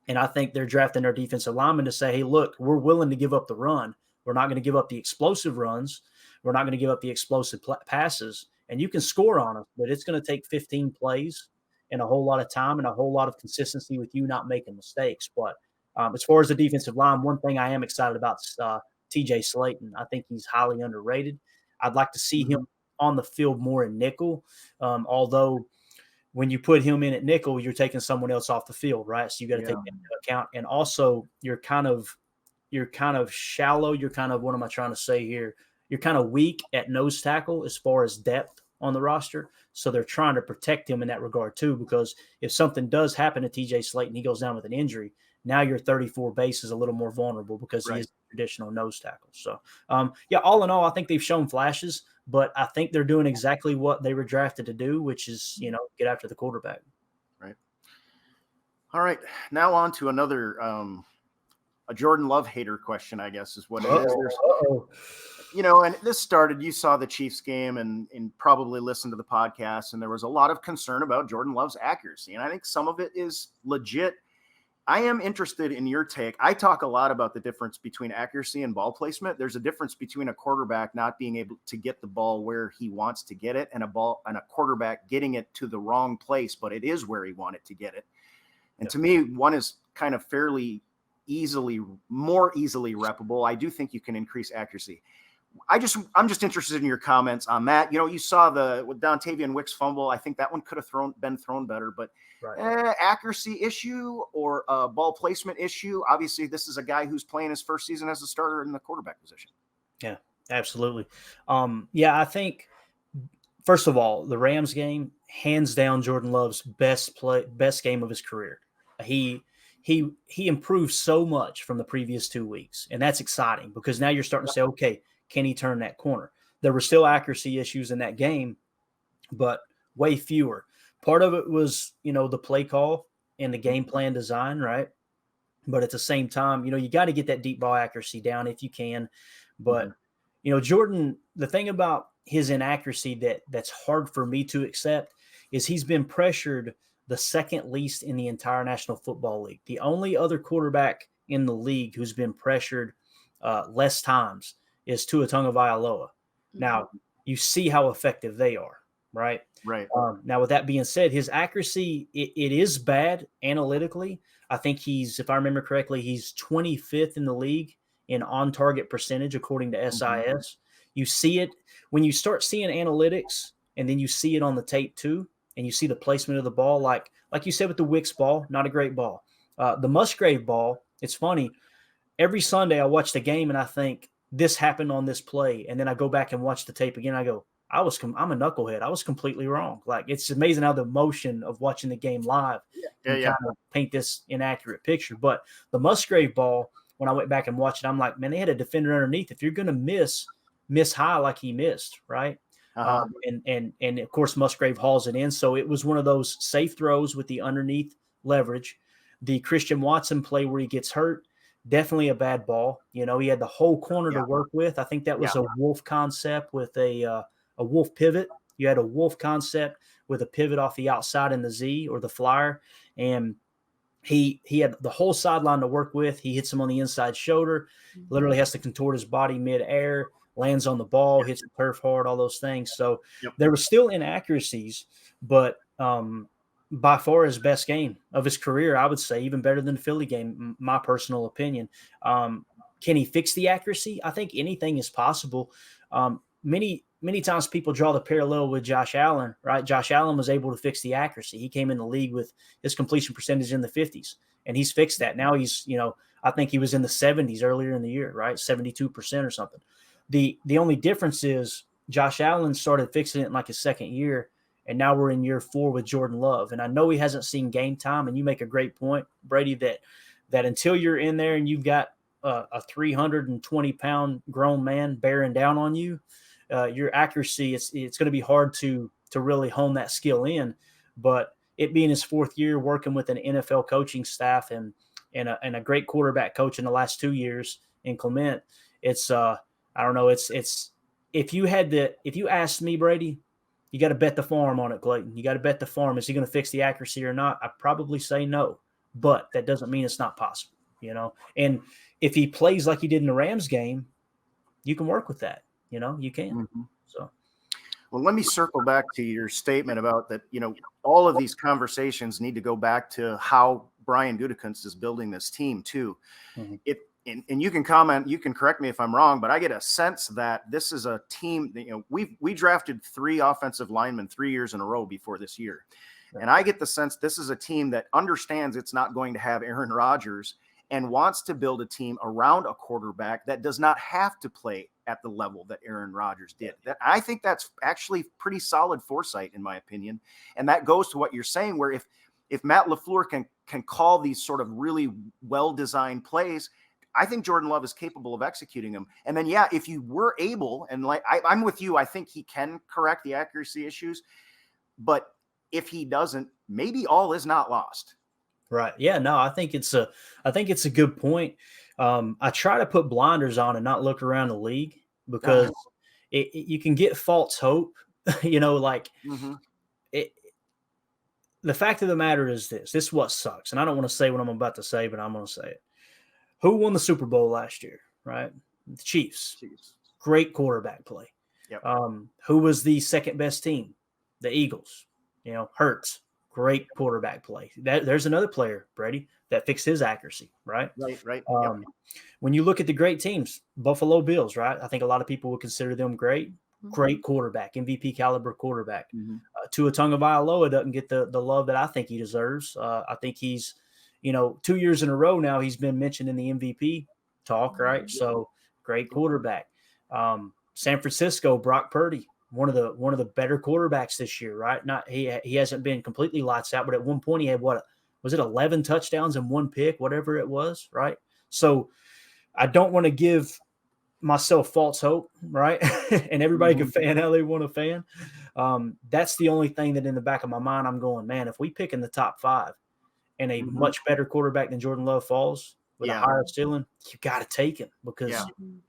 And I think they're drafting their defensive lineman to say, hey, look, we're willing to give up the run. We're not going to give up the explosive runs. We're not going to give up the explosive passes. And you can score on us, but it's going to take 15 plays and a whole lot of time and a whole lot of consistency with you not making mistakes. But as far as the defensive line, one thing I am excited about is TJ Slayton. I think he's highly underrated. I'd like to see him on the field more in nickel, although when you put him in at nickel, you're taking someone else off the field, right? So you got to take that into account. And also, you're kind of shallow. You're kind of, what am I trying to say here? You're kind of weak at nose tackle as far as depth on the roster. So they're trying to protect him in that regard too, because if something does happen to TJ Slayton, he goes down with an injury, now your 34 base is a little more vulnerable because he is a traditional nose tackle. So, all in all, I think they've shown flashes, but I think they're doing exactly what they were drafted to do, which is, get after the quarterback. Right. All right. Now on to another, a Jordan Love hater question, I guess is what it is. And this started, you saw the Chiefs game and probably listened to the podcast, and there was a lot of concern about Jordan Love's accuracy. And I think some of it is legit. I am interested in your take. I talk a lot about the difference between accuracy and ball placement. There's a difference between a quarterback not being able to get the ball where he wants to get it and a quarterback getting it to the wrong place, but it is where he wanted to get it. And to me, one is kind of more easily reppable. I do think you can increase accuracy. I'm just interested in your comments on that. You saw with Dontavian Wicks fumble. I think that one could have been thrown better, but accuracy issue or ball placement issue. Obviously, this is a guy who's playing his first season as a starter in the quarterback position. Yeah, absolutely. I think first of all, the Rams game, hands down, Jordan Love's best game of his career. He improved so much from the previous 2 weeks, and that's exciting because now you're starting to say, okay, can he turn that corner? There were still accuracy issues in that game, but way fewer. Part of it was, the play call and the game plan design, right? But at the same time, you got to get that deep ball accuracy down if you can. But, Jordan, the thing about his inaccuracy that's hard for me to accept is he's been pressured the second least in the entire National Football League. The only other quarterback in the league who's been pressured less times is Tua Tagovailoa. Now, you see how effective they are, right? Right. Now, with that being said, his accuracy, it is bad analytically. I think if I remember correctly, he's 25th in the league in on-target percentage, according to SIS. You see it when you start seeing analytics, and then you see it on the tape too, and you see the placement of the ball, like you said with the Wicks ball, not a great ball. The Musgrave ball, it's funny. Every Sunday I watch the game and I think, this happened on this play. And then I go back and watch the tape again. I go, I'm a knucklehead. I was completely wrong. Like, it's amazing how the emotion of watching the game live can kind of paint this inaccurate picture. But the Musgrave ball, when I went back and watched it, I'm like, man, they had a defender underneath. If you're going to miss high like he missed, right? And of course, Musgrave hauls it in. So it was one of those safe throws with the underneath leverage. The Christian Watson play where he gets hurt, definitely a bad ball. You know, he had the whole corner to work with. I think that was a wolf concept with a wolf pivot. You had a wolf concept with a pivot off the outside in the Z or the flyer. And he had the whole sideline to work with. He hits him on the inside shoulder, literally has to contort his body mid-air, lands on the ball, hits the turf hard, all those things. So there were still inaccuracies, but by far his best game of his career, I would say, even better than the Philly game, my personal opinion. Can he fix the accuracy? I think anything is possible. Many times people draw the parallel with Josh Allen, right? Josh Allen was able to fix the accuracy. He came in the league with his completion percentage in the 50s, and he's fixed that. Now he's, I think he was in the 70s earlier in the year, right? 72% or something. The only difference is Josh Allen started fixing it in like his second year, and now we're in year 4 with Jordan Love. And I know he hasn't seen game time, and you make a great point, Brady, that until you're in there and you've got a 320-pound grown man bearing down on you, your accuracy, it's going to be hard to really hone that skill in. But it being his 4th year working with an NFL coaching staff and a great quarterback coach in the last 2 years in Clement, it's I don't know. It's if you asked me, Brady, you got to bet the farm on it, Clayton. You got to bet the farm. Is he going to fix the accuracy or not? I'd probably say no, but that doesn't mean it's not possible, And if he plays like he did in the Rams game, you can work with that. You can. Mm-hmm. So, well, let me circle back to your statement about that. All of these conversations need to go back to how Brian Gutekunst is building this team too. Mm-hmm. And you can comment, you can correct me if I'm wrong, but I get a sense that this is a team that, we drafted 3 offensive linemen 3 years in a row before this year. Right. And I get the sense this is a team that understands it's not going to have Aaron Rodgers and wants to build a team around a quarterback that does not have to play at the level that Aaron Rodgers did. I think that's actually pretty solid foresight, in my opinion. And that goes to what you're saying, where if Matt LaFleur can call these sort of really well-designed plays, I think Jordan Love is capable of executing them. And then, if you were able, and like I'm with you, I think he can correct the accuracy issues. But if he doesn't, maybe all is not lost. Right. Yeah. No, I think it's a good point. I try to put blinders on and not look around the league because you can get false hope. Mm-hmm. The fact of the matter is this is what sucks. And I don't want to say what I'm about to say, but I'm going to say it. Who won the Super Bowl last year? Right. The Chiefs. Great quarterback play. Yep. Who was the second best team? The Eagles. Hurts. Great quarterback play. There's another player, Brady, that fixed his accuracy, right? Right. Yep. When you look at the great teams, Buffalo Bills, right? I think a lot of people would consider them great. Mm-hmm. Great quarterback, MVP caliber quarterback. Mm-hmm. Tua Tagovailoa doesn't get the love that I think he deserves. I think he's, 2 years in a row now he's been mentioned in the MVP talk, right? Mm-hmm. So great quarterback. San Francisco, Brock Purdy. One of the better quarterbacks this year, right? He hasn't been completely lights out, but at one point he had 11 touchdowns and 1 pick, whatever it was, right? So I don't want to give myself false hope, right? And everybody can fan how they want to fan. That's the only thing that in the back of my mind I'm going, man, if we pick in the top 5 and a much better quarterback than Jordan Love falls with a higher ceiling, you got to take him because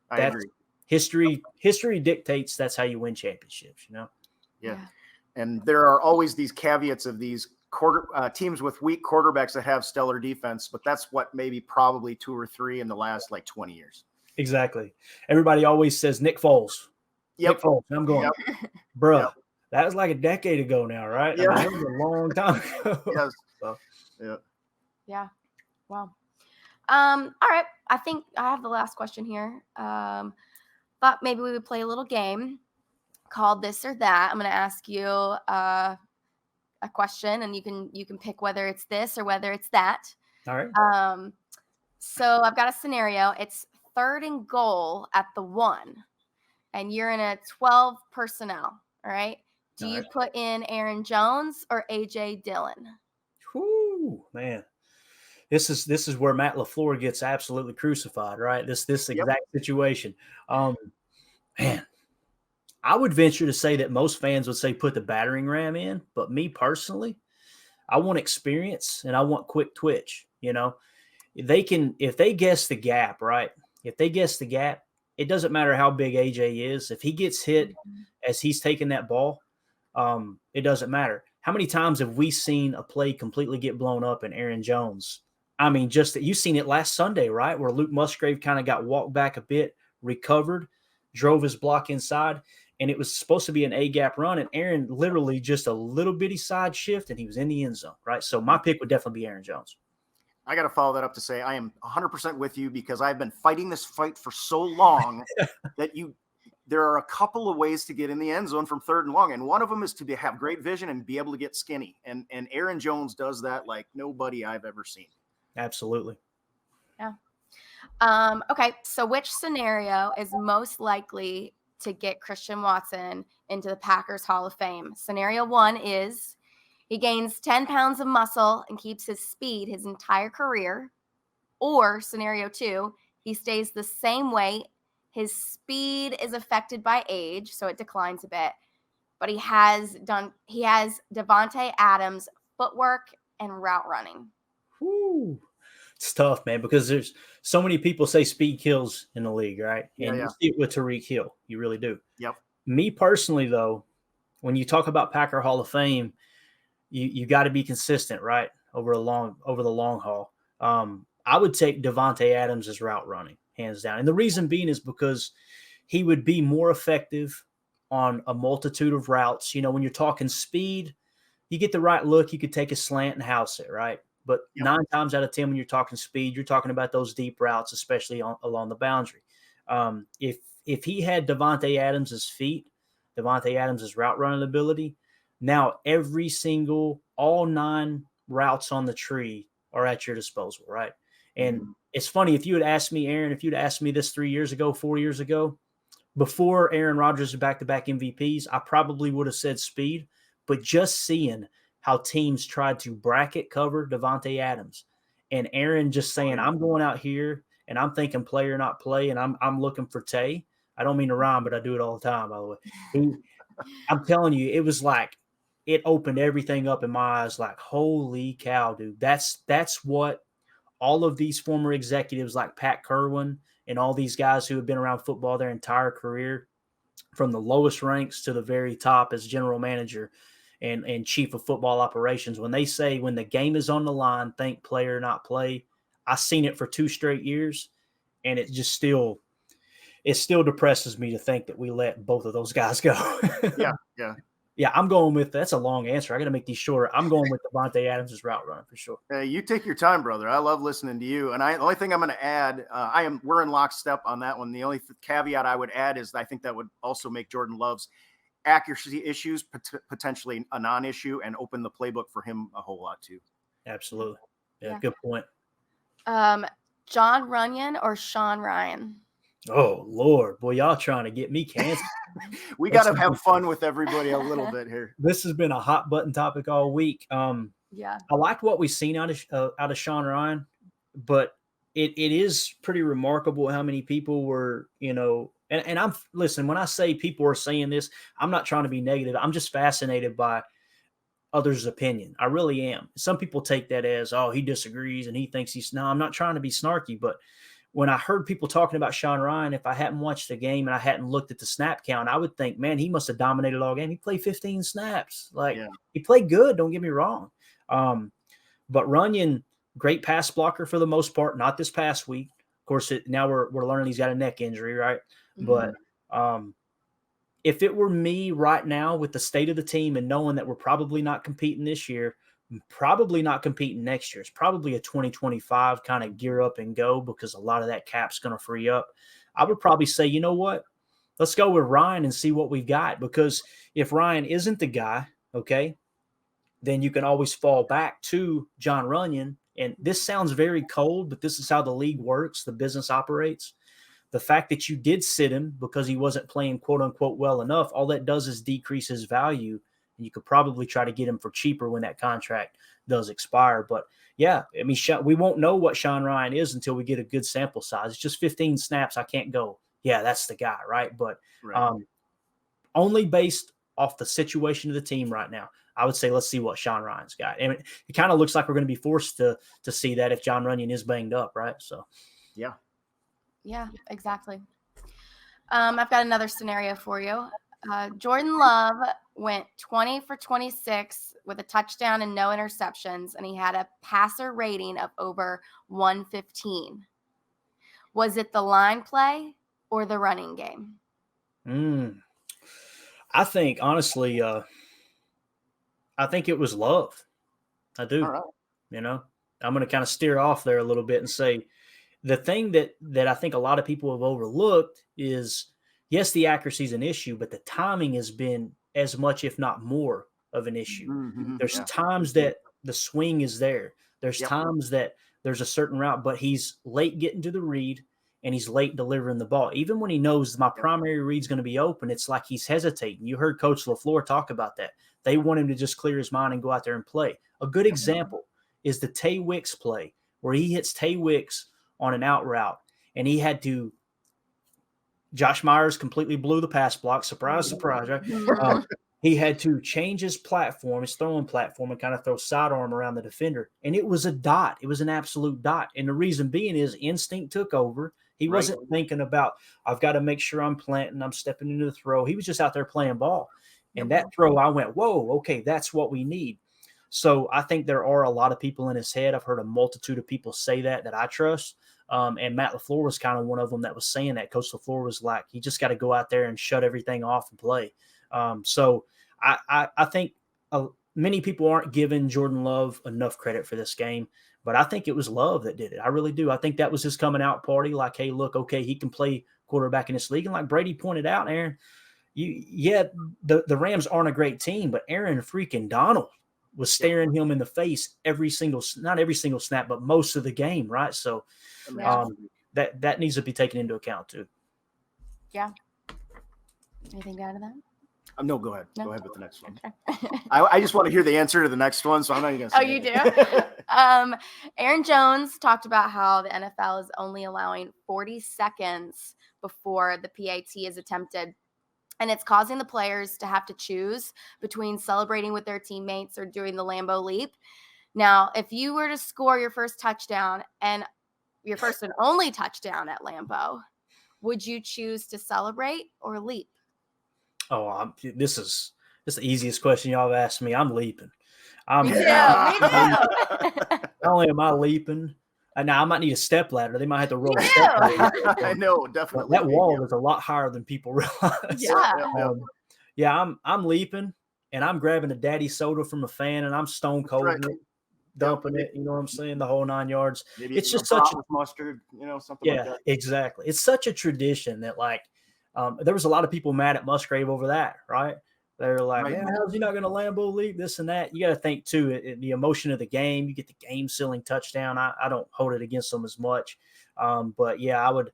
I agree. History dictates that's how you win championships, Yeah. And there are always these caveats of these teams with weak quarterbacks that have stellar defense, but that's what maybe probably 2 or 3 in the last 20 years. Exactly. Everybody always says Nick Foles. Yep. Nick Foles. And I'm going, bruh, that was like a decade ago now, right? Yeah. That was a long time ago. Yes. So, yeah. Wow. All right. I think I have the last question here. Thought maybe we would play a little game called This or That. I'm going to ask you a question, and you can pick whether it's this or whether it's that. All right. So I've got a scenario. It's 3rd and goal at the 1, and you're in a 12 personnel. All right. Do All you right. put in Aaron Jones or AJ Dillon? Whoo, man. This is where Matt LaFleur gets absolutely crucified, right? This Yep. exact situation. Man, I would venture to say that most fans would say put the battering ram in, but me personally, I want experience and I want quick twitch. If they guess the gap, right? If they guess the gap, it doesn't matter how big AJ is. If he gets hit as he's taking that ball, it doesn't matter. How many times have we seen a play completely get blown up in Aaron Jones? I mean, just that you've seen it last Sunday, right? Where Luke Musgrave kind of got walked back a bit, recovered, drove his block inside, and it was supposed to be an A-gap run, and Aaron literally just a little bitty side shift, and he was in the end zone, right? So my pick would definitely be Aaron Jones. I got to follow that up to say I am 100% with you because I've been fighting this fight for so long that there are a couple of ways to get in the end zone from 3rd and long, and one of them is to have great vision and be able to get skinny, and Aaron Jones does that like nobody I've ever seen. Absolutely. Yeah. Okay, so which scenario is most likely to get Christian Watson into the Packers Hall of Fame? Scenario 1 is he gains 10 pounds of muscle and keeps his speed his entire career. Or scenario 2, he stays the same weight. His speed is affected by age, so it declines a bit. But he has Devontae Adams' footwork and route running. Whew. It's tough, man, because there's so many people say speed kills in the league, right? And you see it with Tariq Hill. You really do. Yep. Me personally, though, when you talk about Packer Hall of Fame, you got to be consistent, right? Over the long haul. I would take Devontae Adams as route running, hands down. And the reason being is because he would be more effective on a multitude of routes. When you're talking speed, you get the right look, you could take a slant and house it, right? But 9 times out of 10, when you're talking speed, you're talking about those deep routes, especially along the boundary. If he had Devontae Adams' feet, Devontae Adams' route running ability, now all 9 routes on the tree are at your disposal, right? And it's funny, if you had asked me, Aaron, if you'd asked me this 3 years ago, 4 years ago, before Aaron Rodgers' back-to-back MVPs, I probably would have said speed, but just seeing how teams tried to bracket cover Devontae Adams and Aaron just saying, I'm going out here and I'm thinking player, not play, and I'm looking for Tay. I don't mean to rhyme, but I do it all the time, by the way. I'm telling you, it was like it opened everything up in my eyes like, holy cow, dude. That's what all of these former executives like Pat Kerwin and all these guys who have been around football their entire career, from the lowest ranks to the very top as general manager and chief of football operations, when they say when the game is on the line, think player, not play. I've seen it for 2 straight years, and it still depresses me to think that we let both of those guys go. Yeah, I'm going with – that's a long answer. I got to make these shorter. I'm going with Devontae Adams' route running for sure. You take your time, brother. I love listening to you. And the only thing I'm going to add, we're in lockstep on that one. The only caveat I would add is I think that would also make Jordan Love's accuracy issues potentially a non-issue and open the playbook for him a whole lot too. Absolutely. Yeah. Good point. John Runyon or Sean Ryan? Oh, Lord. Boy, y'all trying to get me canceled. We got to have fun with everybody a little bit here. This has been a hot button topic all week. I liked what we've seen out of Sean Ryan, but it is pretty remarkable how many people were, and I'm listen, when I say people are saying this, I'm not trying to be negative. I'm just fascinated by others' opinion. I really am. Some people take that as, oh, he disagrees and he thinks I'm not trying to be snarky, but when I heard people talking about Sean Ryan, if I hadn't watched the game and I hadn't looked at the snap count, I would think, man, he must have dominated all game. He played 15 snaps. He played good. Don't get me wrong. But Runyon, great pass blocker for the most part. Not this past week. Of course, now we're learning he's got a neck injury, right? Mm-hmm. But if it were me right now with the state of the team and knowing that we're probably not competing this year, probably not competing next year, it's probably a 2025 kind of gear up and go because a lot of that cap's going to free up. I would probably say, you know what? Let's go with Ryan and see what we've got, because if Ryan isn't the guy, okay, then you can always fall back to John Runyon. And this sounds very cold, but this is how the league works, the business operates. the fact that you did sit him because he wasn't playing quote unquote well enough, all that does is decrease his value. And you could probably try to get him for cheaper when that contract does expire. But yeah, I mean, we won't know what Sean Ryan is until we get a good sample size. It's just 15 snaps. I can't go, yeah, that's the guy, right? But only based off the situation of the team right now, I would say let's see what Sean Ryan's got. And it kind of looks like we're going to be forced to see that if John Runyon is banged up, right? So, yeah, exactly. I've got another scenario for you. Jordan Love went 20 for 26 with a touchdown and no interceptions, and he had a passer rating of over 115. Was it the line play or the running game? I think, honestly, I think it was Love. I do. All right. You know, I'm going to kind of steer off there a little bit and say the thing that I think a lot of people have overlooked is, yes, the accuracy is an issue, but the timing has been as much, if not more, of an issue. Mm-hmm. There's times that the swing is there. There's times that there's a certain route, but he's late getting to the read and he's late delivering the ball. Even when he knows my primary read's going to be open, it's like he's hesitating. You heard Coach LaFleur talk about that. They want him to just clear his mind and go out there and play. A good example is the Tay Wicks play where he hits Tay Wicks on an out route and he had to – Josh Myers completely blew the pass block. Surprise, surprise, right? He had to change his platform, his throwing platform, and kind of throw sidearm around the defender. And it was a dot. It was an absolute dot. And the reason being is instinct took over. He wasn't thinking about, I've got to make sure I'm planting, I'm stepping into the throw. He was just out there playing ball. And that throw, I went, whoa, okay, that's what we need. So I think there are a lot of people in his head. I've heard a multitude of people say that I trust. And Matt LaFleur was kind of one of them that was saying that. Coach LaFleur was like, you just got to go out there and shut everything off and play. So I think many people aren't giving Jordan Love enough credit for this game, but I think it was Love that did it. I really do. I think that was his coming out party. Like, hey, look, okay, he can play quarterback in this league. And like Brady pointed out, Aaron, the Rams aren't a great team, but Aaron freaking Donald was staring him in the face not every single snap, but most of the game, right? So that needs to be taken into account too. Yeah. Anything to add to that? No, go ahead. No? Go ahead with the next one. Okay. I just want to hear the answer to the next one, so I'm not even going to say you do? Aaron Jones talked about how the NFL is only allowing 40 seconds before the PAT is attempted. And it's causing the players to have to choose between celebrating with their teammates or doing the Lambeau leap. Now, if you were to score your first touchdown and your first and only touchdown at Lambeau, would you choose to celebrate or leap? Oh, this is the easiest question y'all have asked me. I'm leaping. Me too. Not only am I leaping, now I might need a step ladder. They might have to roll a step ladder. I know, definitely. That wall is a lot higher than people realize. Yeah. I'm leaping, and I'm grabbing a daddy soda from a fan, and I'm stone cold dumping it. You know what I'm saying? The whole 9 yards. Maybe it's just such mustard, something like that. Yeah, exactly. It's such a tradition that there was a lot of people mad at Musgrave over that, right? They're like, how's he not going to Lambeau leap, this and that? You got to think, too, the emotion of the game. You get the game-sealing touchdown. I don't hold it against them as much. But, yeah, I would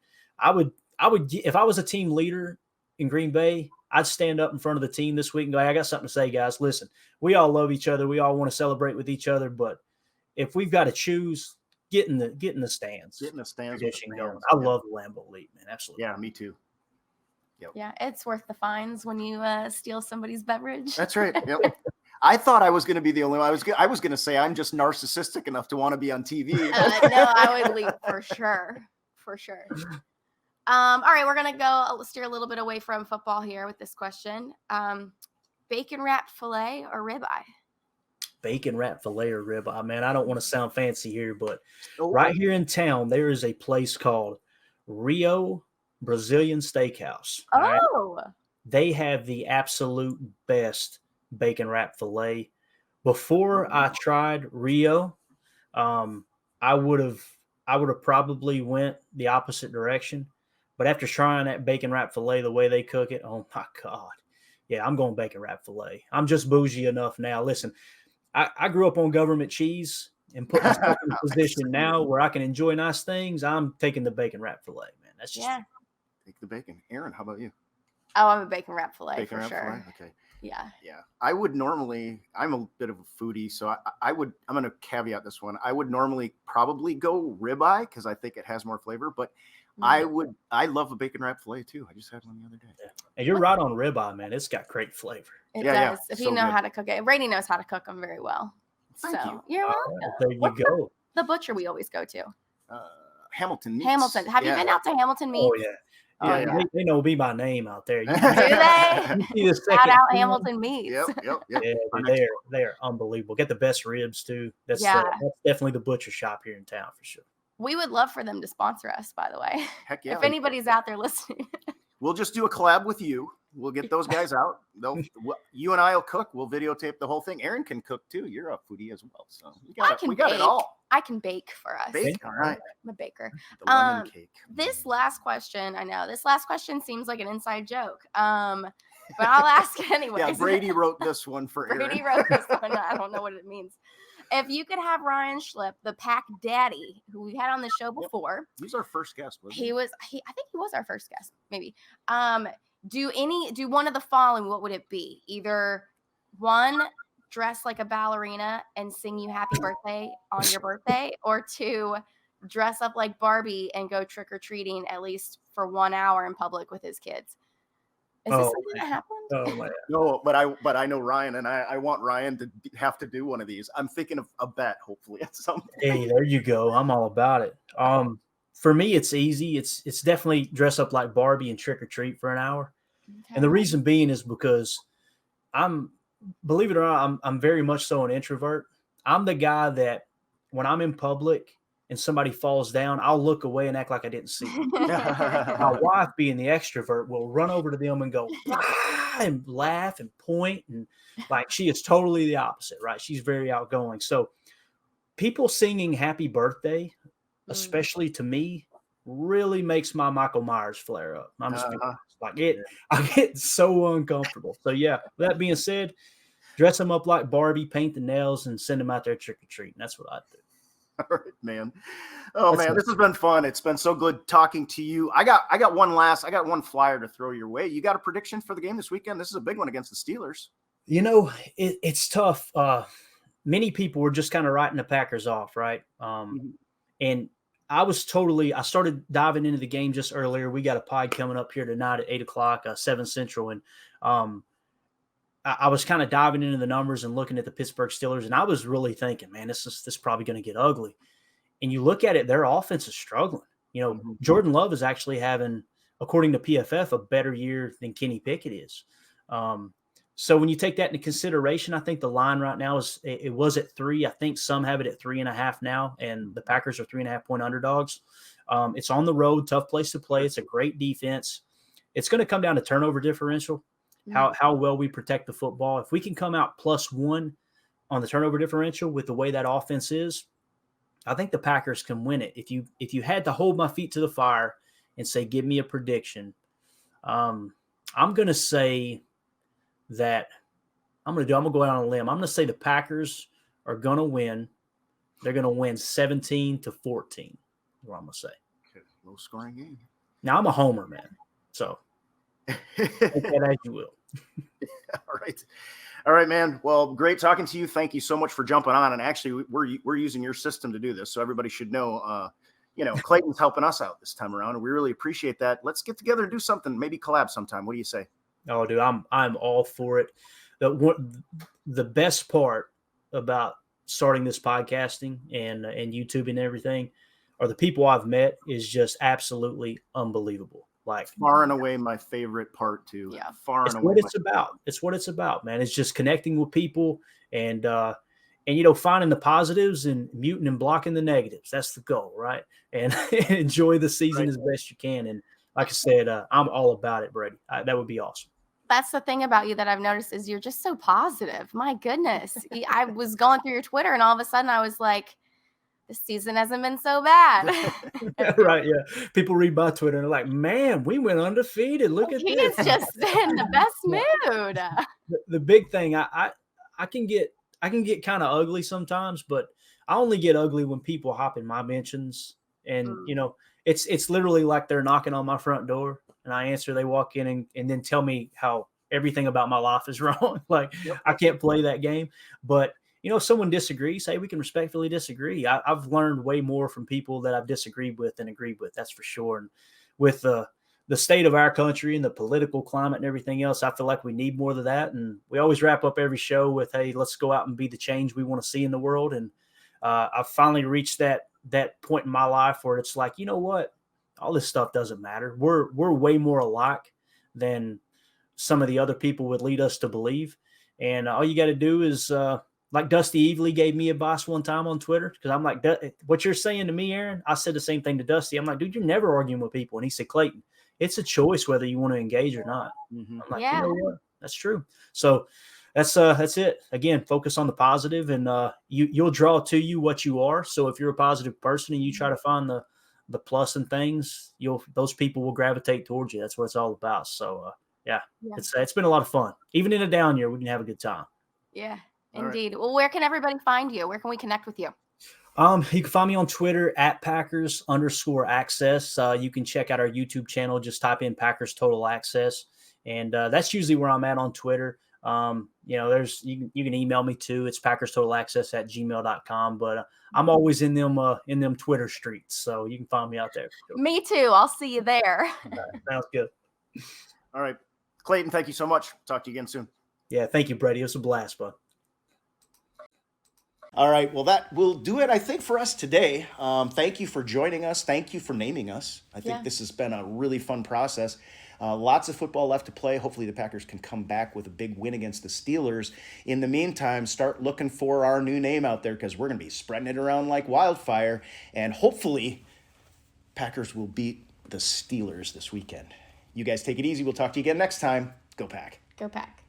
if I was a team leader in Green Bay, I'd stand up in front of the team this week and go, hey, I got something to say, guys. Listen, we all love each other. We all want to celebrate with each other. But if we've got to choose, get in the stands. Get in the stands. Going. I love the Lambeau leap, man. Absolutely. Yeah, me too. Yep. Yeah, it's worth the fines when you steal somebody's beverage. That's right. Yep. I thought I was going to be the only one. I was going to say I'm just narcissistic enough to want to be on TV. No, I would leave for sure. For sure. All right, we're going to steer a little bit away from football here with this question. Bacon wrapped filet or ribeye? Bacon wrapped filet or ribeye. Man, I don't want to sound fancy here, but right here in town, there is a place called Rio Brazilian Steakhouse. Oh, right? They have the absolute best bacon wrapped filet. Before I tried Rio, I would have probably went the opposite direction. But after trying that bacon wrapped filet, the way they cook it, oh my God. Yeah, I'm going bacon wrapped filet. I'm just bougie enough now. Listen, I grew up on government cheese and put myself in a position now where I can enjoy nice things. I'm taking the bacon wrapped filet, man. That's just Take the bacon. Aaron, how about you? Oh, I'm a bacon wrap filet Bacon for wrap sure. filet? Okay. Yeah. Yeah. I would normally, I'm a bit of a foodie, so I'm going to caveat this one. I would normally probably go ribeye because I think it has more flavor, but I love a bacon wrap filet too. I just had one the other day. Yeah. And you're right on ribeye, man. It's got great flavor. It does. If you know how to cook it. Brady knows how to cook them very well. Thank you. You're welcome. Right, there you go. The butcher we always go to. Hamilton Meats. Hamilton. Have you been out to Hamilton Meats? Oh, yeah. Yeah, they know me by name out there. Do they? Shout out Hamilton Meats. Yep. Yeah, they are unbelievable. Get the best ribs too. That's definitely the butcher shop here in town for sure. We would love for them to sponsor us, by the way. Heck yeah. If anybody's out there listening. We'll just do a collab with you. We'll get those guys out. You and I will cook. We'll videotape the whole thing. Aaron can cook too. You're a foodie as well, so we got it all. I can bake for us. Bake, all right. I'm a baker. The lemon cake. This last question, I know this last question seems like an inside joke. But I'll ask anyway. Yeah, Brady wrote this one for Aaron. Brady wrote this one. I don't know what it means. If you could have Ryan Schlipp, the Pack Daddy, who we had on the show before. He was our first guest, wasn't he? I think he was our first guest, maybe. Do one of the following, what would it be? Either one, dress like a ballerina and sing you happy birthday on your birthday, or two, dress up like Barbie and go trick-or-treating at least for 1 hour in public with his kids. Is this something that happened? Oh, man. No, but I know Ryan, and I want Ryan to have to do one of these. I'm thinking of a bet, hopefully, at some point. Hey, there you go. I'm all about it. For me, it's easy. It's definitely dress up like Barbie and trick or treat for an hour. Okay. And the reason being is because believe it or not, I'm very much so an introvert. I'm the guy that when I'm in public and somebody falls down, I'll look away and act like I didn't see it. My wife, being the extrovert, will run over to them and go, ah, and laugh and point. And like, she is totally the opposite, right? She's very outgoing. So people singing happy birthday, especially to me, really makes my Michael Myers flare up. I'm just like I get so uncomfortable. So yeah, with that being said, dress them up like Barbie, paint the nails, and send them out there trick-or-treating. That's what I do. All right, man. Oh, man, this has been fun. It's been so good talking to you. I got one flyer to throw your way. You got a prediction for the game this weekend? This is a big one against the Steelers. You know, it's tough. Many people were just kind of writing the Packers off, right? And I started diving into the game just earlier. We got a pod coming up here tonight at 8:00, 7 Central. And I was kind of diving into the numbers and looking at the Pittsburgh Steelers. And I was really thinking, man, this is probably going to get ugly. And you look at it, their offense is struggling. You know, Jordan Love is actually having, according to PFF, a better year than Kenny Pickett is. So when you take that into consideration, I think the line right now it was at 3. I think some have it at 3.5 now, and the Packers are 3.5-point underdogs. It's on the road, tough place to play. It's a great defense. It's going to come down to turnover differential, how well we protect the football. If we can come out +1 on the turnover differential with the way that offense is, I think the Packers can win it. If you had to hold my feet to the fire and say, give me a prediction, I'm going to say that I'm going to go out on a limb. I'm going to say the Packers are going to win. They're going to win 17-14. Is what I'm going to say. Okay. Low scoring game. Now I'm a homer, man. So take that as you will. All right, man. Well, great talking to you. Thank you so much for jumping on. And actually, we're using your system to do this, so everybody should know. Clayton's helping us out this time around, and we really appreciate that. Let's get together and do something. Maybe collab sometime. What do you say? Oh, dude, I'm all for it. The best part about starting this podcasting and YouTube and everything, or the people I've met, is just absolutely unbelievable. Like, far and away my favorite part too. Yeah, far and away. What it's about. It's what it's about, man. It's just connecting with people and finding the positives and muting and blocking the negatives. That's the goal, right? And enjoy the season as best you can. And like I said, I'm all about it, Brady. That would be awesome. That's the thing about you that I've noticed is you're just so positive. My goodness. I was going through your Twitter and all of a sudden I was like, this season hasn't been so bad. Right, yeah. People read my Twitter and they're like, man, we went undefeated. Look at this. He's just in the best mood. The big thing, I can get kind of ugly sometimes, but I only get ugly when people hop in my mentions. And, it's literally like they're knocking on my front door. and I answer, they walk in and then tell me how everything about my life is wrong. Like, I can't play that game. But, if someone disagrees, hey, we can respectfully disagree. I've learned way more from people that I've disagreed with than agreed with. That's for sure. And with the state of our country and the political climate and everything else, I feel like we need more of that. And we always wrap up every show with, hey, let's go out and be the change we want to see in the world. And I've finally reached that point in my life where it's like, you know what? All this stuff doesn't matter. We're way more alike than some of the other people would lead us to believe. And all you got to do is, like Dusty Evely gave me advice one time on Twitter, because I'm like, what you're saying to me, Aaron, I said the same thing to Dusty. I'm like, dude, you're never arguing with people. And he said, Clayton, it's a choice whether you want to engage or not. I'm like, you know what? That's true. So that's it. Again, focus on the positive, and you'll draw to you what you are. So if you're a positive person and you try to find the plus in things, those people will gravitate towards you. That's what it's all about. So it's been a lot of fun. Even in a down year, we can have a good time. Yeah. Indeed. Right. Well, where can everybody find you? Where can we connect with you? You can find me on Twitter at Packers_access. You can check out our YouTube channel. Just type in Packers Total Access. And that's usually where I'm at on Twitter. You can email me too. It's PackersTotalAccess@gmail.com. But I'm always in them Twitter streets. So you can find me out there. Me too. I'll see you there. Sounds good. All right. Clayton, thank you so much. Talk to you again soon. Yeah, thank you, Brady. It was a blast, bud. All right. Well, that will do it, I think, for us today. Thank you for joining us. Thank you for naming us. I think this has been a really fun process. Lots of football left to play. Hopefully the Packers can come back with a big win against the Steelers. In the meantime, start looking for our new name out there, because we're going to be spreading it around like wildfire. And hopefully Packers will beat the Steelers this weekend. You guys take it easy. We'll talk to you again next time. Go Pack. Go Pack.